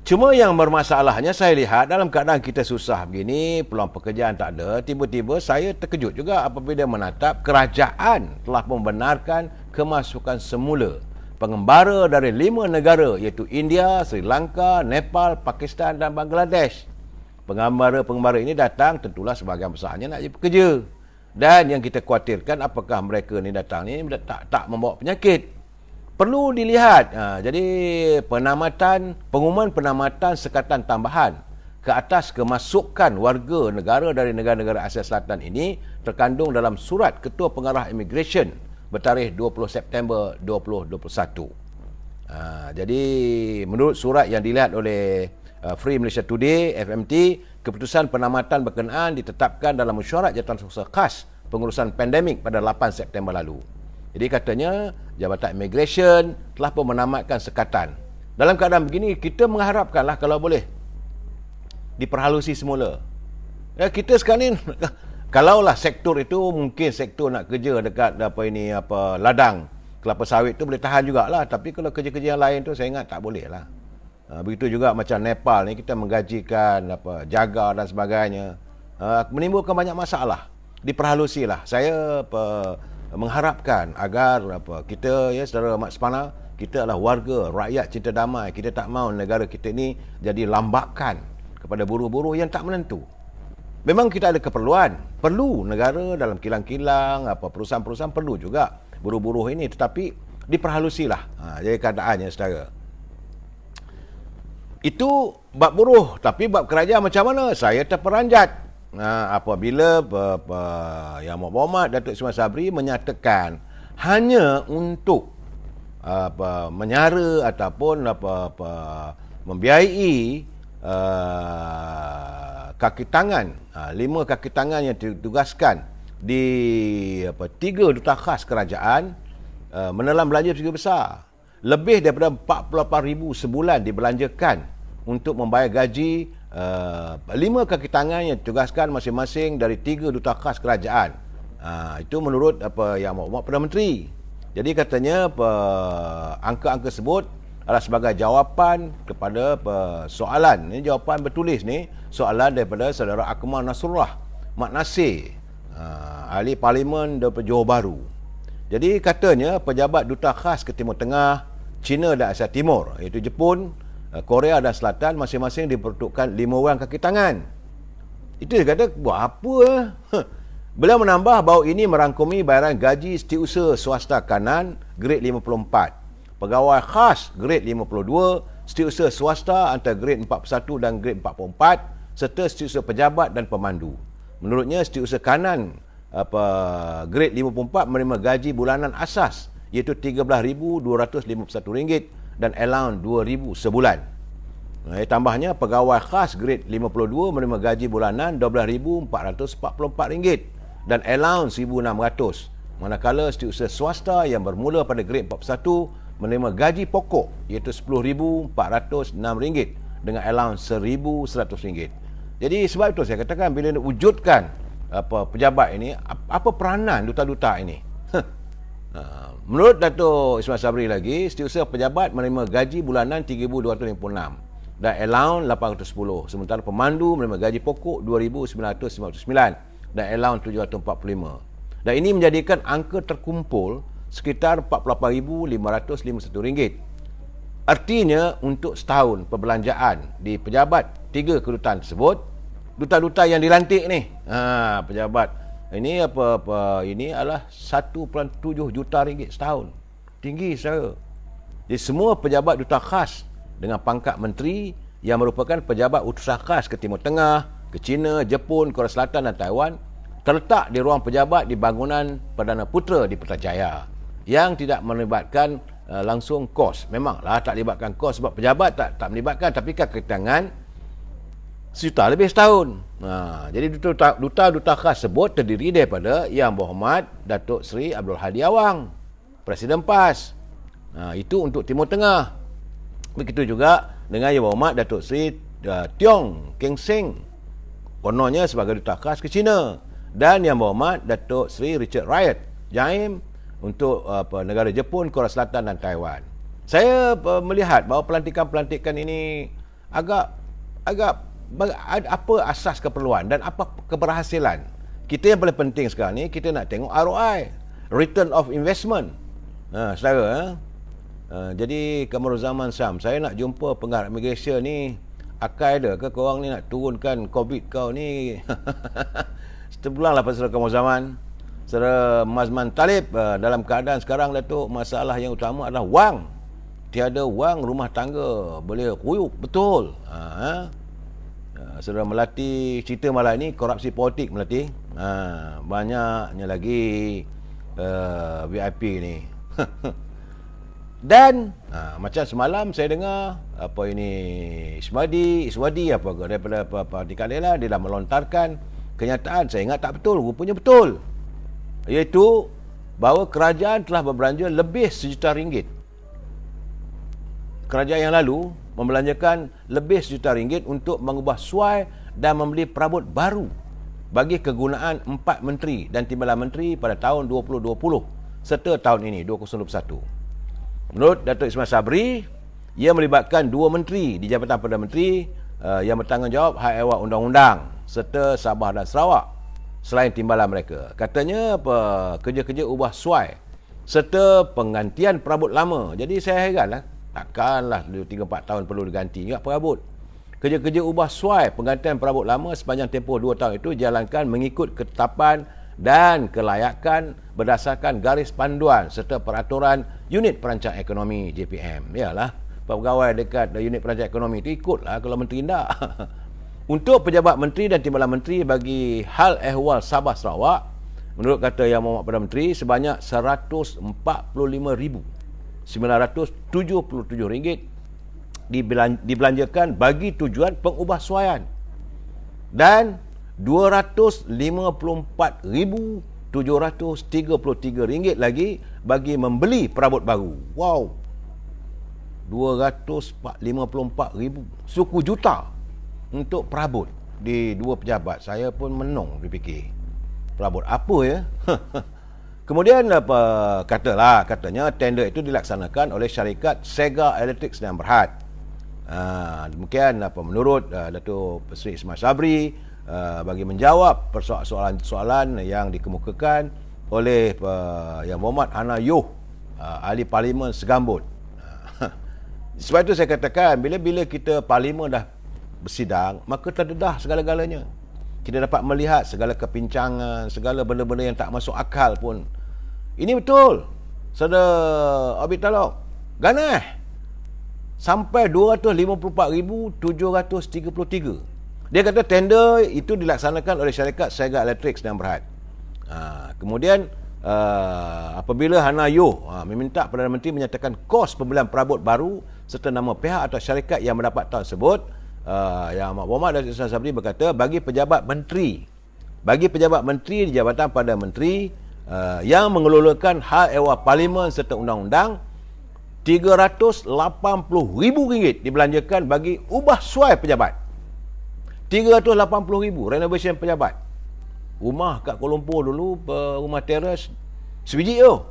Cuma yang bermasalahnya saya lihat dalam keadaan kita susah begini, peluang pekerjaan tak ada, tiba-tiba saya terkejut juga apabila menatap kerajaan telah membenarkan kemasukan semula pengembara dari 5 negara iaitu India, Sri Lanka, Nepal, Pakistan dan Bangladesh. Pengembara-pengembara ini datang tentulah sebahagian besarnya nak jadi pekerja. Dan yang kita khawatirkan apakah mereka ni datang ni tak membawa penyakit. Perlu dilihat. Jadi pengumuman penamatan sekatan tambahan ke atas kemasukan warga negara dari negara-negara Asia Selatan ini terkandung dalam surat Ketua Pengarah Immigration bertarikh 20 September 2021. Jadi menurut surat yang dilihat oleh Free Malaysia Today, FMT, keputusan penamatan berkenaan ditetapkan dalam mesyuarat Jawatankuasa Khas Pengurusan Pandemik pada 8 September lalu. Jadi katanya Jabatan Immigration telah pun menamatkan sekatan. Dalam keadaan begini kita mengharapkanlah kalau boleh diperhalusi semula. Kita sekarang ni kalaulah sektor itu mungkin sektor nak kerja dekat ladang kelapa sawit tu boleh tahan jugalah, tapi kalau kerja-kerja yang lain tu saya ingat tak boleh lah. Begitu juga macam Nepal ni kita menggajikan jaga dan sebagainya, menimbulkan banyak masalah. Diperhalusilah. Saya mengharapkan agar kita saudara Mat Sepana, kita adalah warga rakyat cinta damai. Kita tak mahu negara kita ni jadi lambakan kepada buruh-buruh yang tak menentu. Memang kita ada keperluan, perlu negara dalam kilang-kilang, perusahaan-perusahaan perlu juga buruh-buruh ini, tetapi diperhalusilah. Jadi keadaannya saudara. Itu bab buruh, tapi bab kerajaan macam mana? Saya terperanjat apabila Yang Berhormat Datuk Ismail Sabri menyatakan hanya untuk menyara ataupun membiayai kaki tangan, 5 kaki tangan yang ditugaskan di 3 duta khas kerajaan menelan belanja begitu besar. Lebih daripada 48,000 sebulan dibelanjakan untuk membayar gaji 5 kaki tangan yang ditugaskan masing-masing dari 3 duta khas kerajaan. Itu menurut Yang Berhormat Perdana Menteri. Jadi katanya angka-angka tersebut adalah sebagai jawapan kepada soalan. Ini jawapan bertulis ni, soalan daripada saudara Akmal Nasrullah Mat Nasir, ahli parlimen daripada Johor Bahru. Jadi katanya pejabat duta khas ke Timur Tengah, China dan Asia Timur, iaitu Jepun, Korea dan Selatan masing-masing diperuntukkan 5 orang kaki tangan. Itu dia kata, buat apa? Beliau menambah bahawa ini merangkumi bayaran gaji setiausaha swasta kanan grade 54, pegawai khas grade 52, setiausaha swasta antara grade 41 dan grade 44, serta setiausaha pejabat dan pemandu. Menurutnya setiausaha kanan grade 54 menerima gaji bulanan asas iaitu RM13,251 dan allowance RM2,000 sebulan. Tambahnya pegawai khas grade 52 menerima gaji bulanan RM12,444 dan allowance RM1,600. Manakala setiausaha swasta yang bermula pada grade 41 menerima gaji pokok iaitu RM10,406 dengan allowance RM1,100. Jadi sebab itu saya katakan bila nak wujudkan pejabat ini, apa peranan duta-duta ini? Menurut Datuk Ismail Sabri lagi, setiausaha pejabat menerima gaji bulanan RM3,256 dan allowance RM810. Sementara pemandu menerima gaji pokok RM2,999 dan allowance RM745. Dan ini menjadikan angka terkumpul sekitar RM48,551. Artinya untuk setahun perbelanjaan di pejabat 3 kedutaan tersebut, duta-duta yang dilantik ni, pejabat ini ini adalah 1.7 juta ringgit setahun. Tinggi saudara. Jadi semua pejabat duta khas dengan pangkat menteri yang merupakan pejabat utusan khas ke Timur Tengah, ke China, Jepun, Korea Selatan dan Taiwan terletak di ruang pejabat di bangunan Perdana Putra di Putrajaya yang tidak melibatkan langsung kos. Memanglah tak libatkan kos sebab pejabat tak melibatkan, tapi kaki tangan sejuta lebih setahun. Jadi duta-duta khas tersebut terdiri daripada Yang Berhormat Datuk Seri Abdul Hadi Awang, Presiden PAS. Itu untuk Timur Tengah. Begitu juga dengan Yang Berhormat Datuk Seri Tiong Keng Seng, kononnya sebagai duta khas ke China, dan Yang Berhormat Datuk Seri Richard Riot Jaim untuk negara Jepun, Korea Selatan dan Taiwan. Saya melihat bahawa pelantikan-pelantikan ini agak apa asas keperluan dan apa keberhasilan. Kita yang paling penting sekarang ni, kita nak tengok ROI, return of investment. Saudara, jadi Kamarul Zaman Syam, saya nak jumpa penggarap imigresen ni. Akal ada ke korang ni nak turunkan COVID kau ni? Terpulang lah pasal Kamarul Zaman. Saudara Mazman Talib, dalam keadaan sekarang Datuk, masalah yang utama adalah wang. Tiada wang, rumah tangga boleh kuyup betul. Saudara Melati cerita malam ni korupsi politik Melati. Banyaknya lagi VIP ni. Dan macam semalam saya dengar apa ini Iswadi apa daripada Parti Keadilan, dia dah melontarkan kenyataan, saya ingat tak betul, rupanya betul, iaitu bahawa kerajaan telah berbelanja lebih RM1 juta. Kerajaan yang lalu membelanjakan lebih RM1 juta untuk mengubah suai dan membeli perabot baru bagi kegunaan 4 menteri dan timbalan menteri pada tahun 2020 serta tahun ini 2021. Menurut Datuk Ismail Sabri, ia melibatkan 2 menteri di Jabatan Perdana Menteri yang bertanggungjawab hak ehwal undang-undang serta Sabah dan Sarawak selain timbalan mereka. Katanya kerja-kerja ubah suai serta penggantian perabot lama. Jadi saya heranlah, takkanlah 3-4 tahun perlu diganti ingat perabot. Kerja-kerja ubah suai penggantian perabot lama sepanjang tempoh 2 tahun itu dijalankan mengikut ketetapan dan kelayakan berdasarkan garis panduan serta peraturan Unit Perancang Ekonomi JPM. Yalah, pegawai dekat Unit Perancang Ekonomi itu ikutlah kalau menteri tidak. Untuk pejabat menteri dan timbalan menteri bagi hal ehwal Sabah Sarawak, menurut kata Yang Berhormat Perdana Menteri, sebanyak RM145,977 dibelanjakan bagi tujuan pengubahsuaian dan RM254,733 lagi bagi membeli perabot baru. Wow, 254,000 suku juta untuk perabot di 2 pejabat. Saya pun menung berfikir, perabot apa ya? Kemudian katanya tender itu dilaksanakan oleh syarikat Sega Electric Sdn Bhd. Demikian menurut Datuk Seri Ismail Sabri bagi menjawab persoalan-soalan yang dikemukakan oleh Yang Berhormat Hana Yoh, Ahli Parlimen Segambut. Sebab itu saya katakan, bila kita Parlimen dah bersidang, maka terdedah segala-galanya. Kita dapat melihat segala kepincangan, segala benda-benda yang tak masuk akal pun. Ini betul, Saudara Abid Talok, ganas sampai 254,733. Dia kata tender itu dilaksanakan oleh syarikat Sega Electric Sdn Bhd. Kemudian apabila Hana Yoh meminta Perdana Menteri menyatakan kos pembelian perabot baru serta nama pihak atau syarikat yang mendapat tersebut, Yang Berhormat Datuk Ismail Sabri berkata bagi pejabat menteri di Jabatan Perdana Menteri yang mengelolakan hal ehwal Parlimen serta undang-undang, RM380,000 dibelanjakan bagi ubah suai pejabat. RM380,000 renovation pejabat. Rumah kat Kuala Lumpur dulu, rumah teres sebiji tu.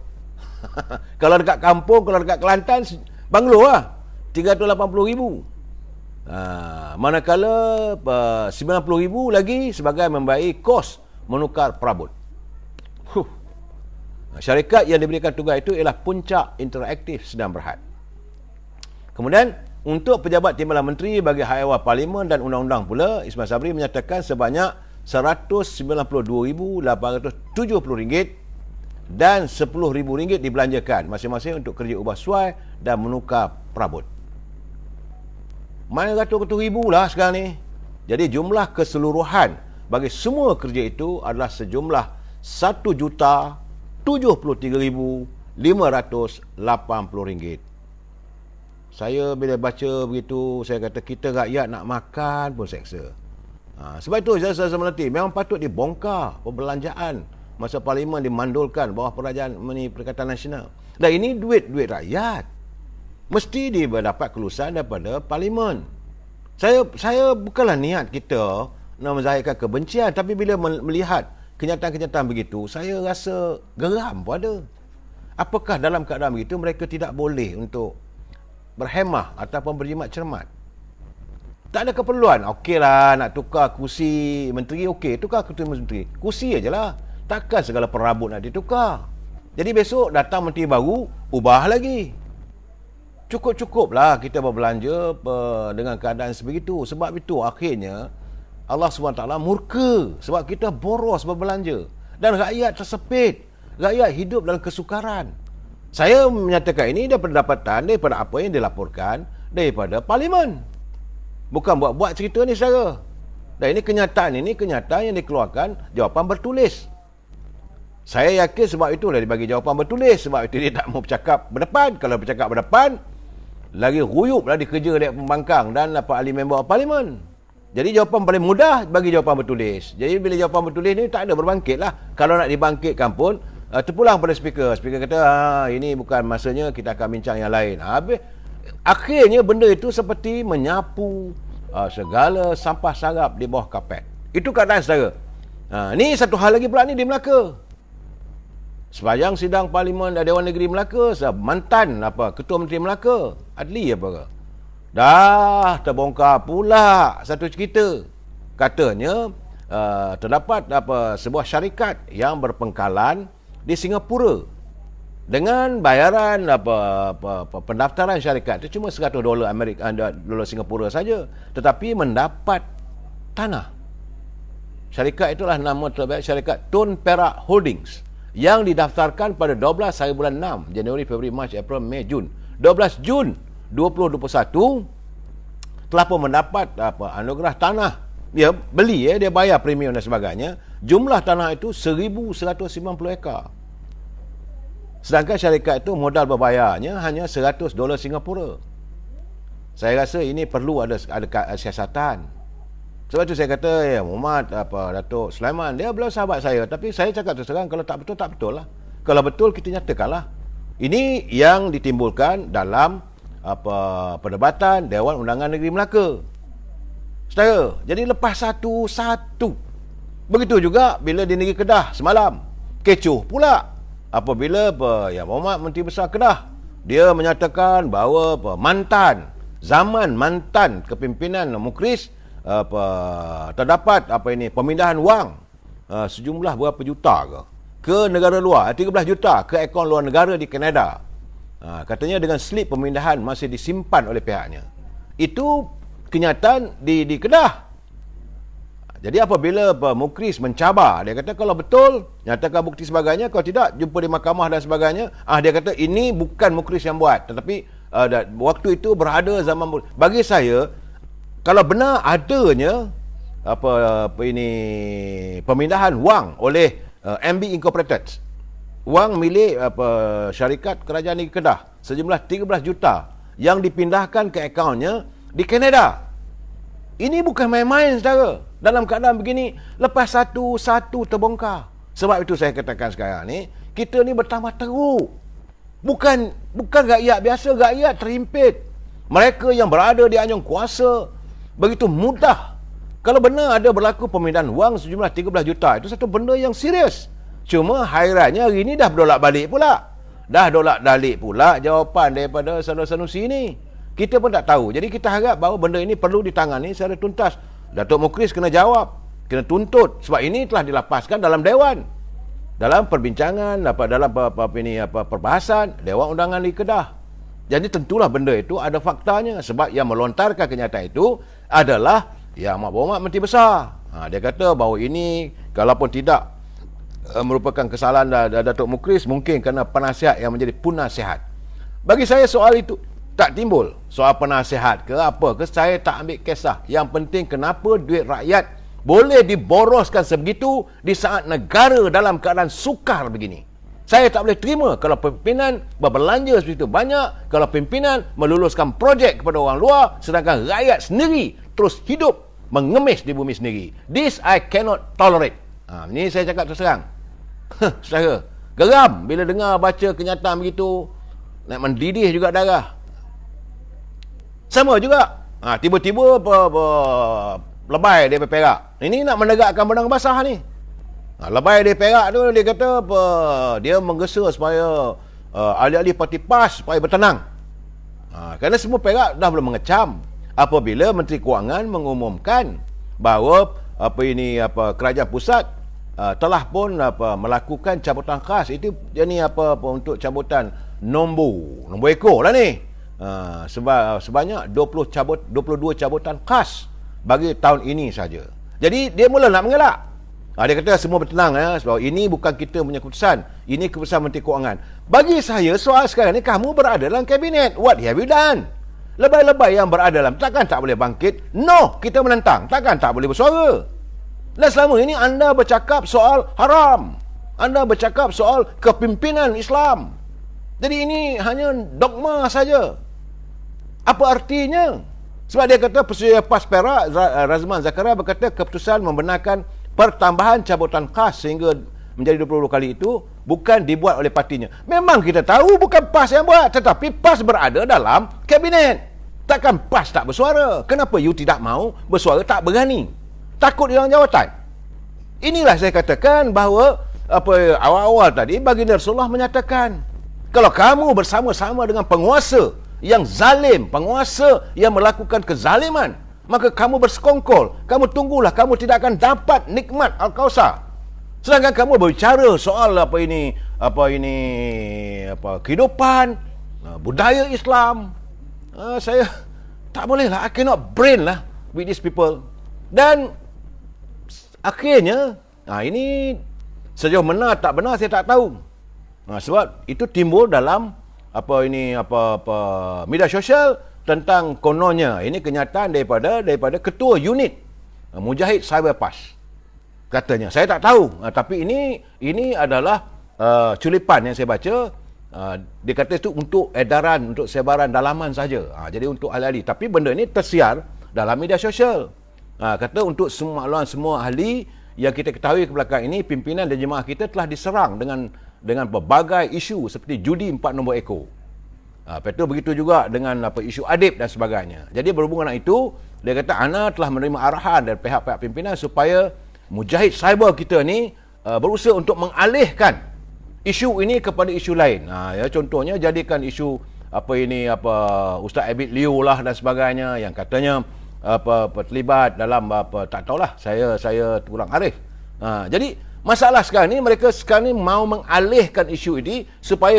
Kalau dekat kampung, kalau dekat Kelantan, banglo lah, RM380,000. Manakala RM90,000 lagi sebagai membayar kos menukar perabot. Syarikat yang diberikan tugas itu ialah Puncak Interaktif Sdn Bhd. Kemudian untuk pejabat timbalan menteri bagi hak ehwal Parlimen dan undang-undang pula, Ismail Sabri menyatakan sebanyak RM192,870 dan RM10,000 dibelanjakan masing-masing untuk kerja ubah suai dan menukar perabot. Mana ratus-ratus ribu lah sekarang ni. Jadi jumlah keseluruhan bagi semua kerja itu adalah sejumlah RM1,073,580. Saya bila baca begitu, saya kata kita rakyat nak makan pun seksa. Sebab itu saya Melati memang patut dibongkar perbelanjaan masa Parlimen dimandulkan bawah Perkatan Nasional. Dan ini duit rakyat. mesti dia dapat kelulusan daripada parlimen. Saya bukanlah niat kita nak menzahirkan kebencian, tapi bila melihat kenyataan-kenyataan begitu, saya rasa geram pun ada. Apakah dalam keadaan begitu mereka tidak boleh untuk berhemah ataupun berjimat cermat? Tak ada keperluan. Okeylah nak tukar kursi menteri, okey, tukar kursi menteri. Kursi ajalah. Takkan segala perabot nak ditukar. Jadi besok datang menteri baru, ubah lagi. Cukup-cukuplah kita berbelanja dengan keadaan sebegitu. Sebab itu akhirnya Allah SWT murka sebab kita boros berbelanja. Dan rakyat tersepit. Rakyat hidup dalam kesukaran. Saya menyatakan ini daripada dapatan, daripada apa yang dilaporkan daripada parlimen. Bukan buat-buat cerita ni saudara. Dan ini kenyataan yang dikeluarkan jawapan bertulis. Saya yakin sebab itulah dia bagi jawapan bertulis. Sebab itu dia tak mau bercakap berdepan. Kalau bercakap berdepan, lagi ruyuplah dikerja oleh pembangkang dan ahli member parlimen. Jadi jawapan paling mudah bagi jawapan bertulis. Jadi bila jawapan bertulis ni tak ada berbangkit lah. Kalau nak dibangkitkan pun, terpulang pada speaker. Speaker kata, ini bukan masanya, kita akan bincang yang lain. Akhirnya benda itu seperti menyapu segala sampah sarap di bawah kapet. Itu keadaan saudara. Ni satu hal lagi pula ni di Melaka. Sepanjang sidang Parlimen Dewan Negeri Melaka, mantan Ketua Menteri Melaka, Adli dah terbongkar pula satu cerita. Katanya terdapat sebuah syarikat yang berpengkalan di Singapura dengan bayaran pendaftaran syarikat itu cuma $100 dolar Singapura saja, tetapi mendapat tanah. Syarikat itulah nama terbaik, syarikat Tun Perak Holdings, yang didaftarkan pada 12 hari bulan 6, Januari, Februari, Mac, April, Mei, Jun. 12 Jun 2021 telah pun mendapat anugerah tanah. Dia beli, dia bayar premium dan sebagainya. Jumlah tanah itu 1,190 ekar. Sedangkan syarikat itu modal berbayarnya hanya $100 Singapura. Saya rasa ini perlu ada siasatan. Sebab itu saya kata, Muhammad Datuk Sulaiman, dia belum sahabat saya, tapi saya cakap terus terang, kalau tak betul, tak betul lah. Kalau betul, kita nyatakanlah. Ini yang ditimbulkan dalam perdebatan Dewan Undangan Negeri Melaka. Saudara, jadi lepas satu-satu. Begitu juga bila di negeri Kedah semalam. Kecoh pula apabila Muhammad Menteri Besar Kedah, dia menyatakan bahawa zaman mantan kepimpinan Mukris terdapat pemindahan wang sejumlah berapa juta ke negara luar, 13 juta ke akaun luar negara di Kanada. Katanya dengan slip pemindahan masih disimpan oleh pihaknya. Itu kenyataan di Kedah. Jadi apabila Mukris mencabar, dia kata kalau betul nyatakan bukti sebagainya, kalau tidak jumpa di mahkamah dan sebagainya. Dia kata ini bukan Mukris yang buat, tetapi waktu itu berada zaman. Bagi saya, kalau benar adanya pemindahan wang oleh MB Incorporated, wang milik syarikat kerajaan negeri Kedah sejumlah 13 juta yang dipindahkan ke akaunnya di Kanada. Ini bukan main-main saudara. Dalam keadaan begini, lepas satu-satu terbongkar. Sebab itu saya katakan sekarang ni, kita ni bertambah teruk. Bukan rakyat biasa, rakyat terhimpit. Mereka yang berada di anjung kuasa begitu mudah. Kalau benar ada berlaku pemindahan wang sejumlah 13 juta, itu satu benda yang serius. Cuma hairannya hari ini dah bertolak balik pula. Dah dolak-dalik pula jawapan daripada Sanusi ini. Kita pun tak tahu. Jadi kita harap bahawa benda ini perlu ditangani secara tuntas. Datuk Mukris kena jawab, kena tuntut. Sebab ini telah dilapaskan dalam Dewan. Dalam perbincangan, dalam perbahasan Dewan Undangan di Kedah. Jadi tentulah benda itu ada faktanya. Sebab yang melontarkan kenyataan itu adalah Mak Berhormat Menteri Besar. Dia kata bahawa ini kalaupun tidak merupakan kesalahan Datuk Mukris, mungkin kerana penasihat yang menjadi penasihat. Bagi saya soal itu tak timbul. Soal penasihat ke apa ke, saya tak ambil kisah. Yang penting kenapa duit rakyat boleh diboroskan sebegitu di saat negara dalam keadaan sukar begini. Saya tak boleh terima kalau pimpinan berbelanja sebegitu banyak, kalau pimpinan meluluskan projek kepada orang luar, sedangkan rakyat sendiri terus hidup mengemis di bumi sendiri. This I cannot tolerate. Ini saya cakap terus terang. Saudara, geram bila dengar baca kenyataan begitu, nak mendidih juga darah. Sama juga. Tiba-tiba lebay dia Perak. Ini nak menegakkan benang basah ni. Lebay dia Perak tu, dia kata dia menggesa supaya ahli-ahli parti PAS supaya bertenang. Kerana semua Perak dah belum mengecam apabila Menteri Kewangan mengumumkan bahawa kerajaan pusat telah pun melakukan cabutan khas. Itu ni untuk cabutan nombor ekor lah ni. Sebanyak 22 cabutan khas bagi tahun ini saja. Jadi dia mula nak mengelak. Dia kata semua bertenang sebab ini bukan kita punya keputusan, ini keputusan Menteri Kewangan. Bagi saya soal sekarang ni, kamu berada dalam kabinet, what have you done? Lebay-lebay yang berada dalam, takkan tak boleh bangkit? No, kita menentang, takkan tak boleh bersuara. Dan selama ini anda bercakap soal haram, anda bercakap soal kepimpinan Islam. Jadi ini hanya dogma saja. Apa artinya? Sebab dia kata Persuruh PAS Perak Razman Zakaria berkata keputusan membenarkan pertambahan cabutan khas sehingga menjadi 22 kali itu bukan dibuat oleh partinya. Memang kita tahu bukan PAS yang buat, tetapi PAS berada dalam kabinet. Takkan PAS tak bersuara? Kenapa you tidak mau bersuara, tak berani? Takut hilang jawatan? Inilah saya katakan bahawa awal-awal tadi baginda Rasulullah menyatakan, kalau kamu bersama-sama dengan penguasa yang zalim, penguasa yang melakukan kezaliman, maka kamu bersekongkol, kamu tunggulah, kamu tidak akan dapat nikmat Al-Kausar. Sedangkan kamu berbicara soal kehidupan, budaya Islam, saya tak boleh lah, I cannot brain lah with these people. Dan akhirnya ini sejauh mana tak benar saya tak tahu. Sebab itu timbul dalam media sosial tentang kononnya ini kenyataan daripada ketua unit Mujahid Cyber PAS. Katanya, saya tak tahu, tapi ini adalah culipan yang saya baca. Dia kata itu untuk edaran, untuk sebaran dalaman saja. Jadi untuk ahli-ahli, tapi benda ini tersiar dalam media sosial. Kata untuk semua ahli yang kita ketahui ke belakang ini, pimpinan dan jemaah kita telah diserang dengan berbagai isu seperti judi 4 nombor ekor. Begitu juga dengan isu adib dan sebagainya. Jadi berhubungan dengan itu, dia kata ana telah menerima arahan dari pihak-pihak pimpinan supaya Mujahid Cyber kita ni berusaha untuk mengalihkan isu ini kepada isu lain. Contohnya jadikan isu Ustaz Abid Liu lah dan sebagainya yang katanya terlibat dalam tak tahulah, saya kurang arif. Jadi masalah sekarang ni, mereka sekarang ni mau mengalihkan isu ini supaya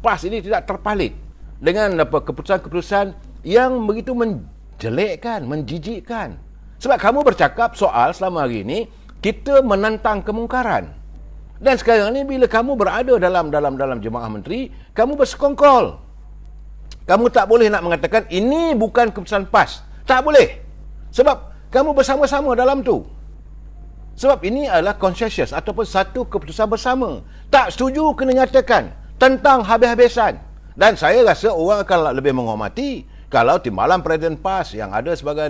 PAS ini tidak terpalit dengan keputusan-keputusan yang begitu menjelekkan, menjijikkan. Sebab kamu bercakap soal selama hari ini kita menantang kemungkaran. Dan sekarang ni bila kamu berada dalam jemaah menteri, kamu bersekongkol. Kamu tak boleh nak mengatakan ini bukan keputusan PAS. Tak boleh. Sebab kamu bersama-sama dalam tu. Sebab ini adalah consensus ataupun satu keputusan bersama. Tak setuju kena nyatakan tentang habis-habisan. Dan saya rasa orang akan lebih menghormati kalau timbalan Presiden PAS yang ada sebagai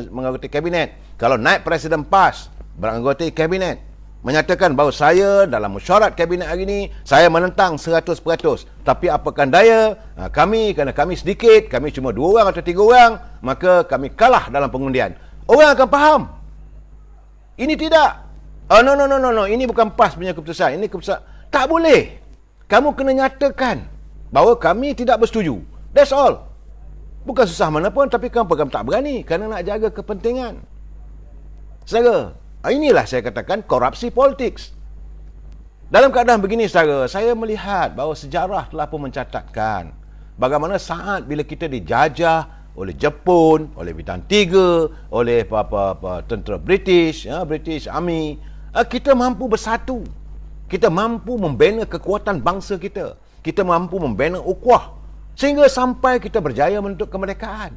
menganggota kabinet, kalau naik Presiden PAS beranggota kabinet menyatakan bahawa saya dalam mesyuarat kabinet hari ini saya menentang 100%. Tapi apakan daya, kerana kami sedikit, kami cuma 2 orang atau 3 orang, maka kami kalah dalam pengundian. Orang akan faham. Ini tidak. No. Ini bukan PAS punya keputusan. Ini keputusan. Tak boleh. Kamu kena nyatakan bahawa kami tidak bersetuju. That's all. Bukan susah mana pun, tapi kamu tak berani kerana nak jaga kepentingan. Saudara, inilah saya katakan korupsi politik. Dalam keadaan begini, saudara, saya melihat bahawa sejarah telah pun mencatatkan bagaimana saat bila kita dijajah oleh Jepun, oleh Bintang 3, oleh tentera British, British Army, kita mampu bersatu. Kita mampu membina kekuatan bangsa kita. Kita mampu membina ukhuwah sehingga sampai kita berjaya menuntut kemerdekaan.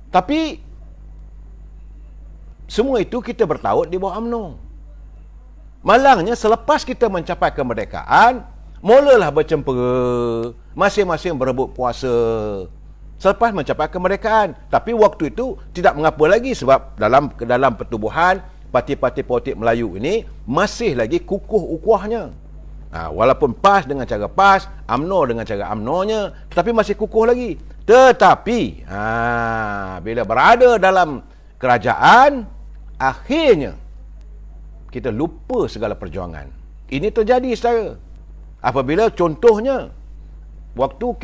Tapi semua itu kita bertaut di bawah UMNO. Malangnya selepas kita mencapai kemerdekaan, mulalah bercempera, masing-masing berebut kuasa. Selepas mencapai kemerdekaan, tapi waktu itu tidak mengapa lagi sebab dalam pertubuhan parti-parti politik Melayu ini masih lagi kukuh ukhuwahnya. Walaupun PAS dengan cara PAS, UMNO dengan cara UMNO-nya, tetapi masih kukuh lagi. Tetapi bila berada dalam kerajaan, akhirnya kita lupa segala perjuangan. Ini terjadi, saudara. Apabila contohnya waktu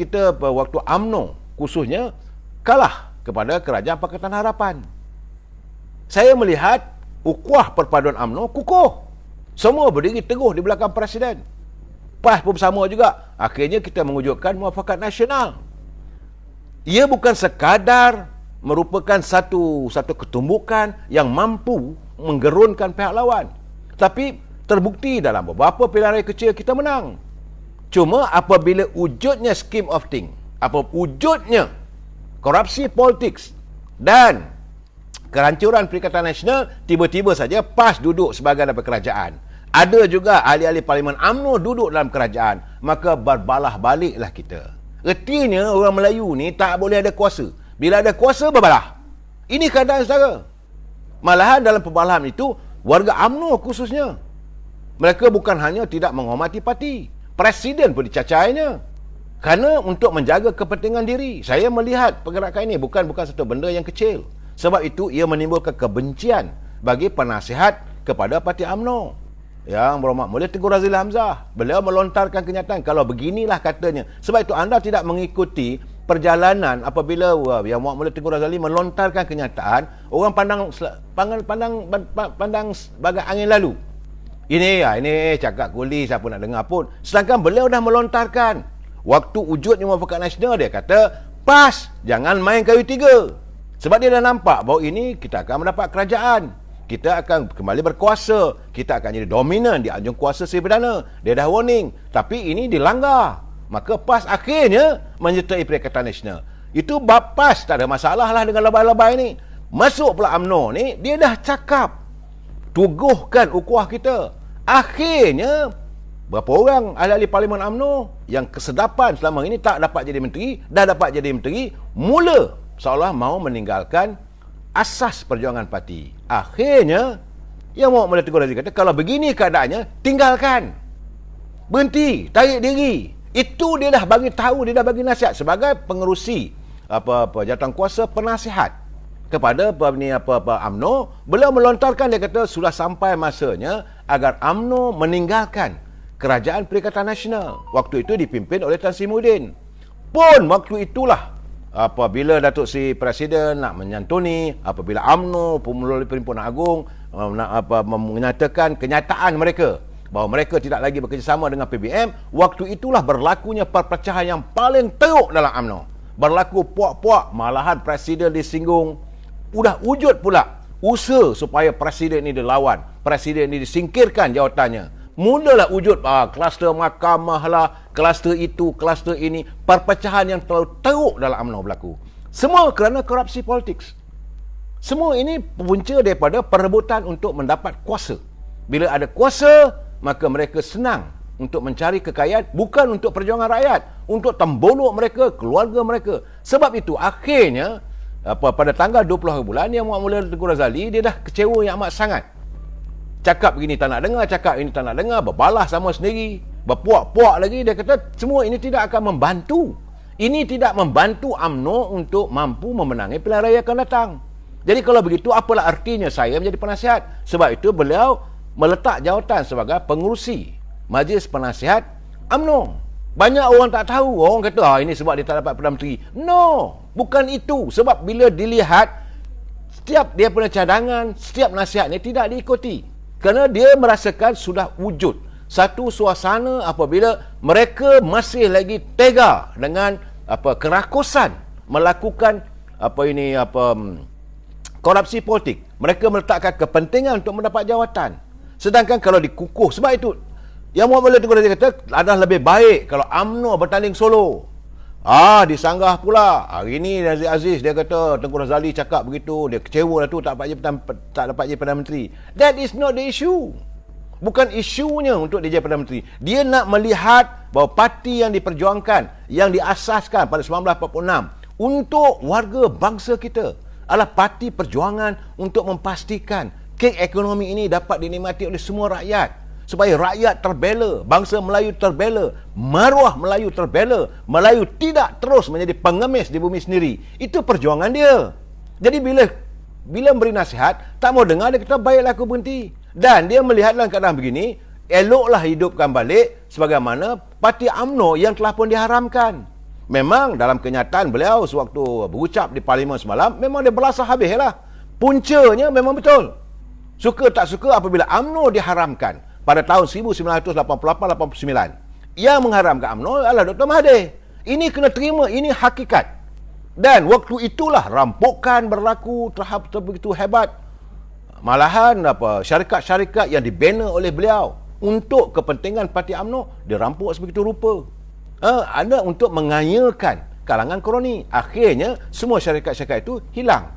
UMNO khususnya kalah kepada kerajaan Pakatan Harapan. Saya melihat ukhuwah perpaduan UMNO kukuh. Semua berdiri teguh di belakang Presiden. PAS pun sama juga. Akhirnya kita mewujudkan muafakat nasional. Ia bukan sekadar merupakan satu ketumbukan yang mampu menggerunkan pihak lawan. Tapi terbukti dalam beberapa pilihan raya kecil kita menang. Cuma apabila wujudnya scheme of thing, wujudnya korupsi politik dan kehancuran Perikatan Nasional, tiba-tiba saja PAS duduk sebagai dalam kerajaan. Ada juga ahli-ahli Parlimen UMNO duduk dalam kerajaan. Maka berbalah baliklah kita. Ertinya orang Melayu ni tak boleh ada kuasa. Bila ada kuasa, berbalah. Ini keadaan, saudara. Malahan dalam perbalahan itu, warga UMNO khususnya, mereka bukan hanya tidak menghormati parti, Presiden pun dicacainya. Kerana untuk menjaga kepentingan diri. Saya melihat pergerakan ini bukan satu benda yang kecil. Sebab itu ia menimbulkan kebencian bagi penasihat kepada parti UMNO. Yang berhormat Mulia Tengku Razili Hamzah, beliau melontarkan kenyataan kalau beginilah katanya. Sebab itu anda tidak mengikuti perjalanan apabila Yang Mulia Tengku Razili melontarkan kenyataan, orang pandang sebagai angin lalu. Ini cakap kuli, siapa nak dengar pun. Sedangkan beliau dah melontarkan waktu wujudnya muafakat nasional, dia kata PAS jangan main kayu tiga. Sebab dia dah nampak bahawa ini kita akan mendapat kerajaan, kita akan kembali berkuasa, kita akan jadi dominan di anjung kuasa Sri Perdana. Dia dah warning, tapi ini dilanggar. Maka PAS akhirnya menyertai Perikatan Nasional. Itu bab PAS tak ada masalah lah dengan lebay-lebay ni. Masuk pula UMNO ni, dia dah cakap tuguhkan ukhuwah kita. Akhirnya berapa orang ahli-ahli Parlimen UMNO yang kesedapan selama ini tak dapat jadi menteri, dah dapat jadi menteri, mula seolah mahu meninggalkan asas perjuangan parti. Akhirnya Yang Mulia Tengku Razili kata, kalau begini keadaannya, tinggalkan, berhenti, tarik diri. Itu dia dah bagi tahu, dia dah bagi nasihat sebagai pengerusi jawatan kuasa penasihat kepada UMNO. Beliau melontarkan, dia kata sudah sampai masanya agar UMNO meninggalkan kerajaan Perikatan Nasional. Waktu itu dipimpin oleh Tan Sri Muhyiddin. Pun waktu itulah apabila Datuk Seri Presiden nak menyantuni, apabila UMNO melalui Perhimpunan Agung menyatakan kenyataan mereka bahawa mereka tidak lagi bekerjasama dengan PBM, waktu itulah berlakunya perpecahan yang paling teruk dalam UMNO. Berlaku puak-puak, malahan Presiden disinggung. Sudah wujud pula usaha supaya Presiden ini dilawan, Presiden ini disingkirkan jawatannya. Mulalah wujud kluster mahkamah lah, kluster itu, kluster ini. Perpecahan yang terlalu teruk dalam UMNO berlaku. Semua kerana korupsi politik. Semua ini punca daripada perebutan untuk mendapat kuasa. Bila ada kuasa, maka mereka senang untuk mencari kekayaan, bukan untuk perjuangan rakyat, untuk tembuluk mereka, keluarga mereka. Sebab itu akhirnya pada tanggal 20 hari bulan, Yang Mulia Tengku Razili, dia dah kecewa yang amat sangat. Cakap begini tak nak dengar, cakap ini tak nak dengar, berbalah sama sendiri, berpuak-puak lagi. Dia kata semua ini tidak akan membantu. Ini tidak membantu UMNO untuk mampu memenangi pilihan raya akan datang. Jadi kalau begitu, apalah artinya saya menjadi penasihat? Sebab itu beliau meletak jawatan sebagai pengerusi Majlis Penasihat UMNO. Banyak orang tak tahu. Orang kata ini sebab dia tak dapat Perdana Menteri. No, bukan itu. Sebab bila dilihat, setiap dia punya cadangan, setiap nasihat ni tidak diikuti. Kerana dia merasakan sudah wujud satu suasana apabila mereka masih lagi tega dengan kerakusan melakukan korupsi politik. Mereka meletakkan kepentingan untuk mendapat jawatan. Sedangkan kalau dikukuh, sebab itu Yang Mulia Tengku Razili kata adalah lebih baik kalau UMNO bertanding solo. Disanggah pula. Hari ini Nazir Aziz dia kata Tengku Razili cakap begitu, dia kecewa lah tu tak dapat jadi Perdana Menteri. That is not the issue. Bukan isunya untuk dia jadi Perdana Menteri. Dia nak melihat bahawa parti yang diperjuangkan, yang diasaskan pada 1946 untuk warga bangsa kita adalah parti perjuangan untuk memastikan kek ekonomi ini dapat dinikmati oleh semua rakyat. supaya rakyat terbela, bangsa Melayu terbela, maruah Melayu terbela, Melayu tidak terus menjadi pengemis di bumi sendiri. Itu perjuangan dia. Jadi bila beri nasihat, tak mau dengar, dia kata baiklah aku berhenti. Dan dia melihat dalam keadaan begini, eloklah hidupkan balik sebagaimana parti UMNO yang telah pun diharamkan. Memang dalam kenyataan beliau sewaktu berucap di Parlimen semalam, memang dia belasah habis lah. Puncanya memang betul. Suka tak suka apabila UMNO diharamkan pada tahun 1988-89. Yang mengharamkan UMNO adalah Dr. Mahathir. Ini kena terima, ini hakikat. Dan waktu itulah rampokan berlaku terhadap begitu hebat. Malahan syarikat-syarikat yang dibina oleh beliau untuk kepentingan parti UMNO dirampok sebegitu rupa. Ada untuk mengayakan kalangan kroni. Akhirnya semua syarikat-syarikat itu hilang.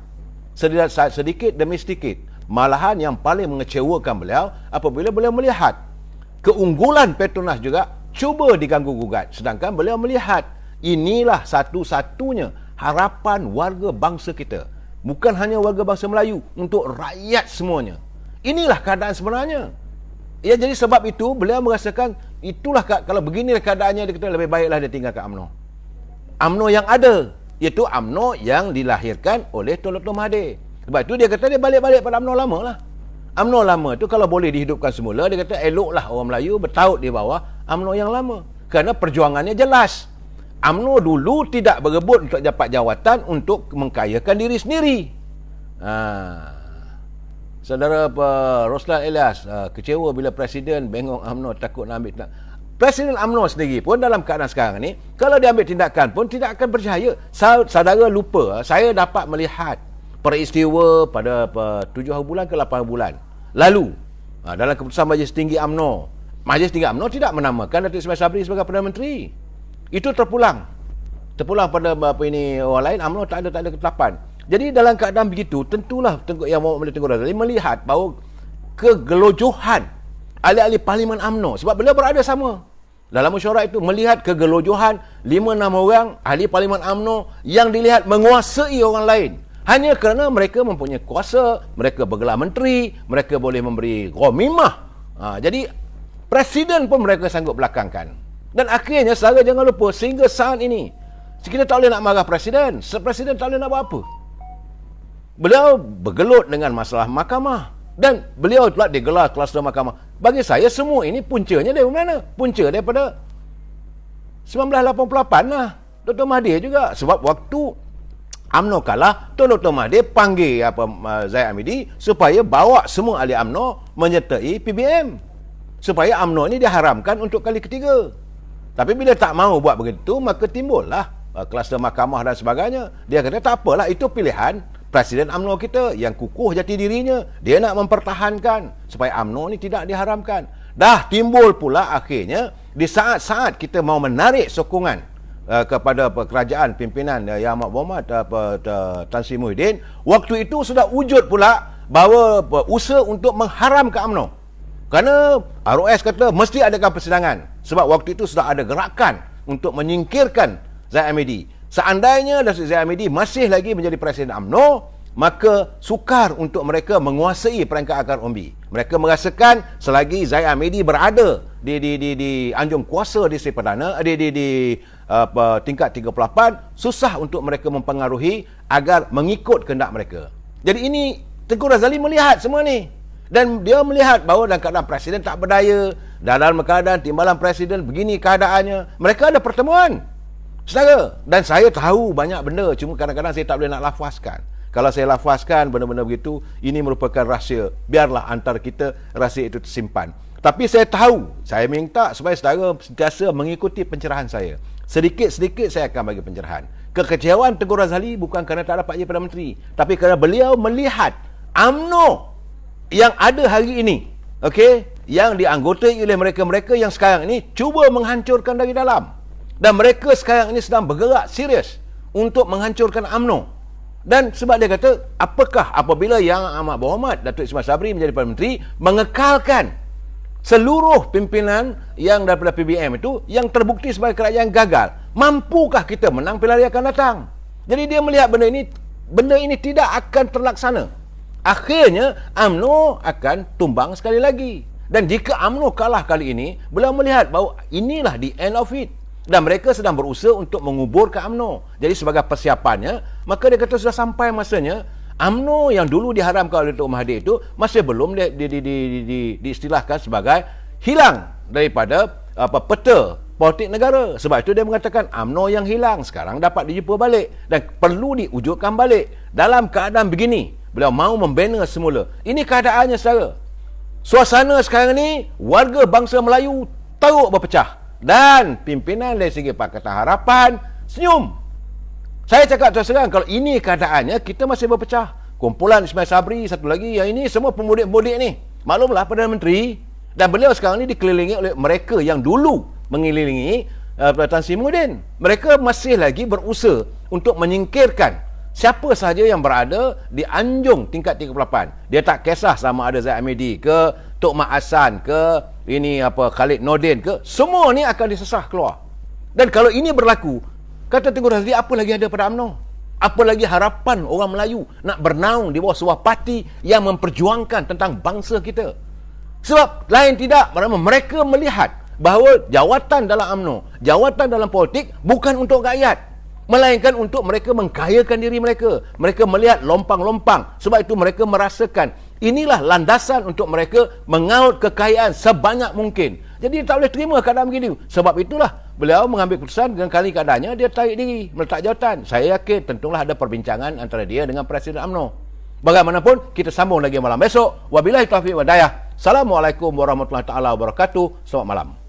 Sedikit demi sedikit. Malahan yang paling mengecewakan beliau apabila beliau melihat keunggulan Petronas juga cuba diganggu-gugat. Sedangkan beliau melihat inilah satu-satunya harapan warga bangsa kita. Bukan hanya warga bangsa Melayu, untuk rakyat semuanya. Inilah keadaan sebenarnya. Ya, jadi sebab itu beliau merasakan itulah kalau beginilah keadaannya, dia kata lebih baiklah dia tinggalkan UMNO. UMNO yang ada, iaitu UMNO yang dilahirkan oleh Tun Dr. Mahathir. Sebab itu dia kata dia balik-balik pada UMNO lama lah. UMNO lama tu kalau boleh dihidupkan semula, dia kata eloklah orang Melayu bertaut di bawah UMNO yang lama. Kerana perjuangannya jelas. UMNO dulu tidak berebut untuk dapat jawatan untuk mengkayakan diri sendiri. Saudara Roslan Elias kecewa bila Presiden bengong UMNO takut nak ambil. Presiden UMNO sendiri pun dalam keadaan sekarang ni, kalau dia ambil tindakan pun tidak akan berjaya. Saudara lupa, saya dapat melihat peristiwa pada 7 bulan ke 8 bulan lalu dalam keputusan Majlis Tinggi UMNO. Majlis Tinggi UMNO tidak menamakan Datuk Ismail Sabri sebagai Perdana Menteri. Itu terpulang pada orang lain. UMNO tak ada ketetapan. Jadi dalam keadaan begitu, tentulah yang Muhammad Tengku Razali melihat bahawa kegelojohan ahli-ahli Parlimen UMNO, sebab beliau berada sama dalam mesyuarat itu, melihat kegelojohan 5-6 orang ahli Parlimen UMNO yang dilihat menguasai orang lain. Hanya kerana mereka mempunyai kuasa, mereka bergelar menteri, mereka boleh memberi ghamimah. Jadi Presiden pun mereka sanggup belakangkan. Dan akhirnya, saudara jangan lupa, sehingga saat ini kita tak boleh nak marah Presiden. Presiden tak boleh nak buat apa. Beliau bergelut dengan masalah mahkamah. Dan beliau telah digelar kluster mahkamah. Bagi saya, semua ini puncanya dari mana? Punca daripada 1988 lah. Dr. Mahathir juga. Sebab waktu UMNO kalah, Tun Dr. Mahathir panggil Zahid Hamidi supaya bawa semua ahli UMNO menyertai PBM. Supaya UMNO ini diharamkan untuk kali ketiga. Tapi bila tak mahu buat begitu, maka timbullah kluster mahkamah dan sebagainya. Dia kata tak apalah, itu pilihan Presiden UMNO kita yang kukuh jati dirinya. Dia nak mempertahankan supaya UMNO ini tidak diharamkan. Dah timbul pula akhirnya di saat-saat kita mau menarik sokongan kepada kerajaan pimpinan Yang Amat Berhormat Tan Sri Muhyiddin, waktu itu sudah wujud pula bahawa usaha untuk mengharamkan UMNO. Kerana ROS kata mesti adakan persidangan. Sebab waktu itu sudah ada gerakan untuk menyingkirkan Zahid Hamidi. Seandainya Datuk Zahid Hamidi masih lagi menjadi Presiden UMNO, maka sukar untuk mereka menguasai perangkat akar umbi. Mereka merasakan selagi Zahid Hamidi berada di anjung kuasa di Sri Perdana, di tingkat 38, susah untuk mereka mempengaruhi agar mengikut kehendak mereka. Jadi ini Tengku Razali melihat semua ni. Dan dia melihat bahawa dalam keadaan Presiden tak berdaya, dalam keadaan timbalan Presiden begini keadaannya. Mereka ada pertemuan, saudara. Dan saya tahu banyak benda, cuma kadang-kadang saya tak boleh nak lafazkan. Kalau saya lafazkan benda-benda begitu, ini merupakan rahsia. Biarlah antara kita rahsia itu tersimpan. Tapi saya tahu, saya minta supaya saudara sentiasa mengikuti pencerahan saya. Sedikit-sedikit saya akan bagi pencerahan. Kekecewaan Tengku Razali bukan kerana tak dapat jadi Perdana Menteri, tapi kerana beliau melihat UMNO yang ada hari ini, yang dianggotai oleh mereka-mereka yang sekarang ini cuba menghancurkan dari dalam. Dan mereka sekarang ini sedang bergerak serius untuk menghancurkan UMNO. Dan sebab dia kata, apakah apabila Yang Amat Berhormat Datuk Ismail Sabri menjadi Perdana Menteri, mengekalkan seluruh pimpinan yang daripada PBM itu yang terbukti sebagai kerajaan gagal, mampukah kita menang pilihan yang akan datang? Jadi dia melihat benda ini tidak akan terlaksana. Akhirnya UMNO akan tumbang sekali lagi. Dan jika UMNO kalah kali ini, beliau melihat bahawa inilah the end of it. Dan mereka sedang berusaha untuk menguburkan UMNO. Jadi sebagai persiapannya, maka dia kata sudah sampai masanya UMNO yang dulu diharamkan oleh Datuk Mahathir itu masih belum diistilahkan sebagai hilang daripada peta politik negara. Sebab itu dia mengatakan UMNO yang hilang sekarang dapat dijumpa balik dan perlu diwujudkan balik. Dalam keadaan begini, beliau mahu membina semula. Ini keadaannya saudara. Suasana sekarang ni, warga bangsa Melayu teruk berpecah. Dan pimpinan dari segi Pakatan Harapan senyum. Saya cakap terus terang, kalau ini keadaannya, kita masih berpecah. Kumpulan Ismail Sabri, satu lagi, yang ini semua pemudik-pemudik ni. Maklumlah Perdana Menteri. Dan beliau sekarang ni dikelilingi oleh mereka yang dulu mengelilingi Tan Sri Muhyiddin. Mereka masih lagi berusaha untuk menyingkirkan siapa sahaja yang berada di anjung tingkat 38. Dia tak kisah sama ada Zaid Hamidi ke, Tok Mak Hassan ke, Khalid Nordin ke, semua ni akan disesah keluar. Dan kalau ini berlaku, kata Tengku Razli, apa lagi ada pada UMNO? Apa lagi harapan orang Melayu nak bernaung di bawah sebuah parti yang memperjuangkan tentang bangsa kita? Sebab lain tidak, mereka melihat bahawa jawatan dalam UMNO, jawatan dalam politik bukan untuk rakyat, melainkan untuk mereka mengkayakan diri mereka. Mereka melihat lompang-lompang. Sebab itu mereka merasakan inilah landasan untuk mereka mengaut kekayaan sebanyak mungkin. Jadi tak boleh terima keadaan begini. Sebab itulah beliau mengambil keputusan dengan kali keadaannya dia tarik diri, meletak jawatan. Saya yakin tentulah ada perbincangan antara dia dengan Presiden UMNO. Bagaimanapun, kita sambung lagi malam besok. Wabillahi taufiq wa hidayah. Assalamualaikum warahmatullahi taala wabarakatuh. Selamat malam.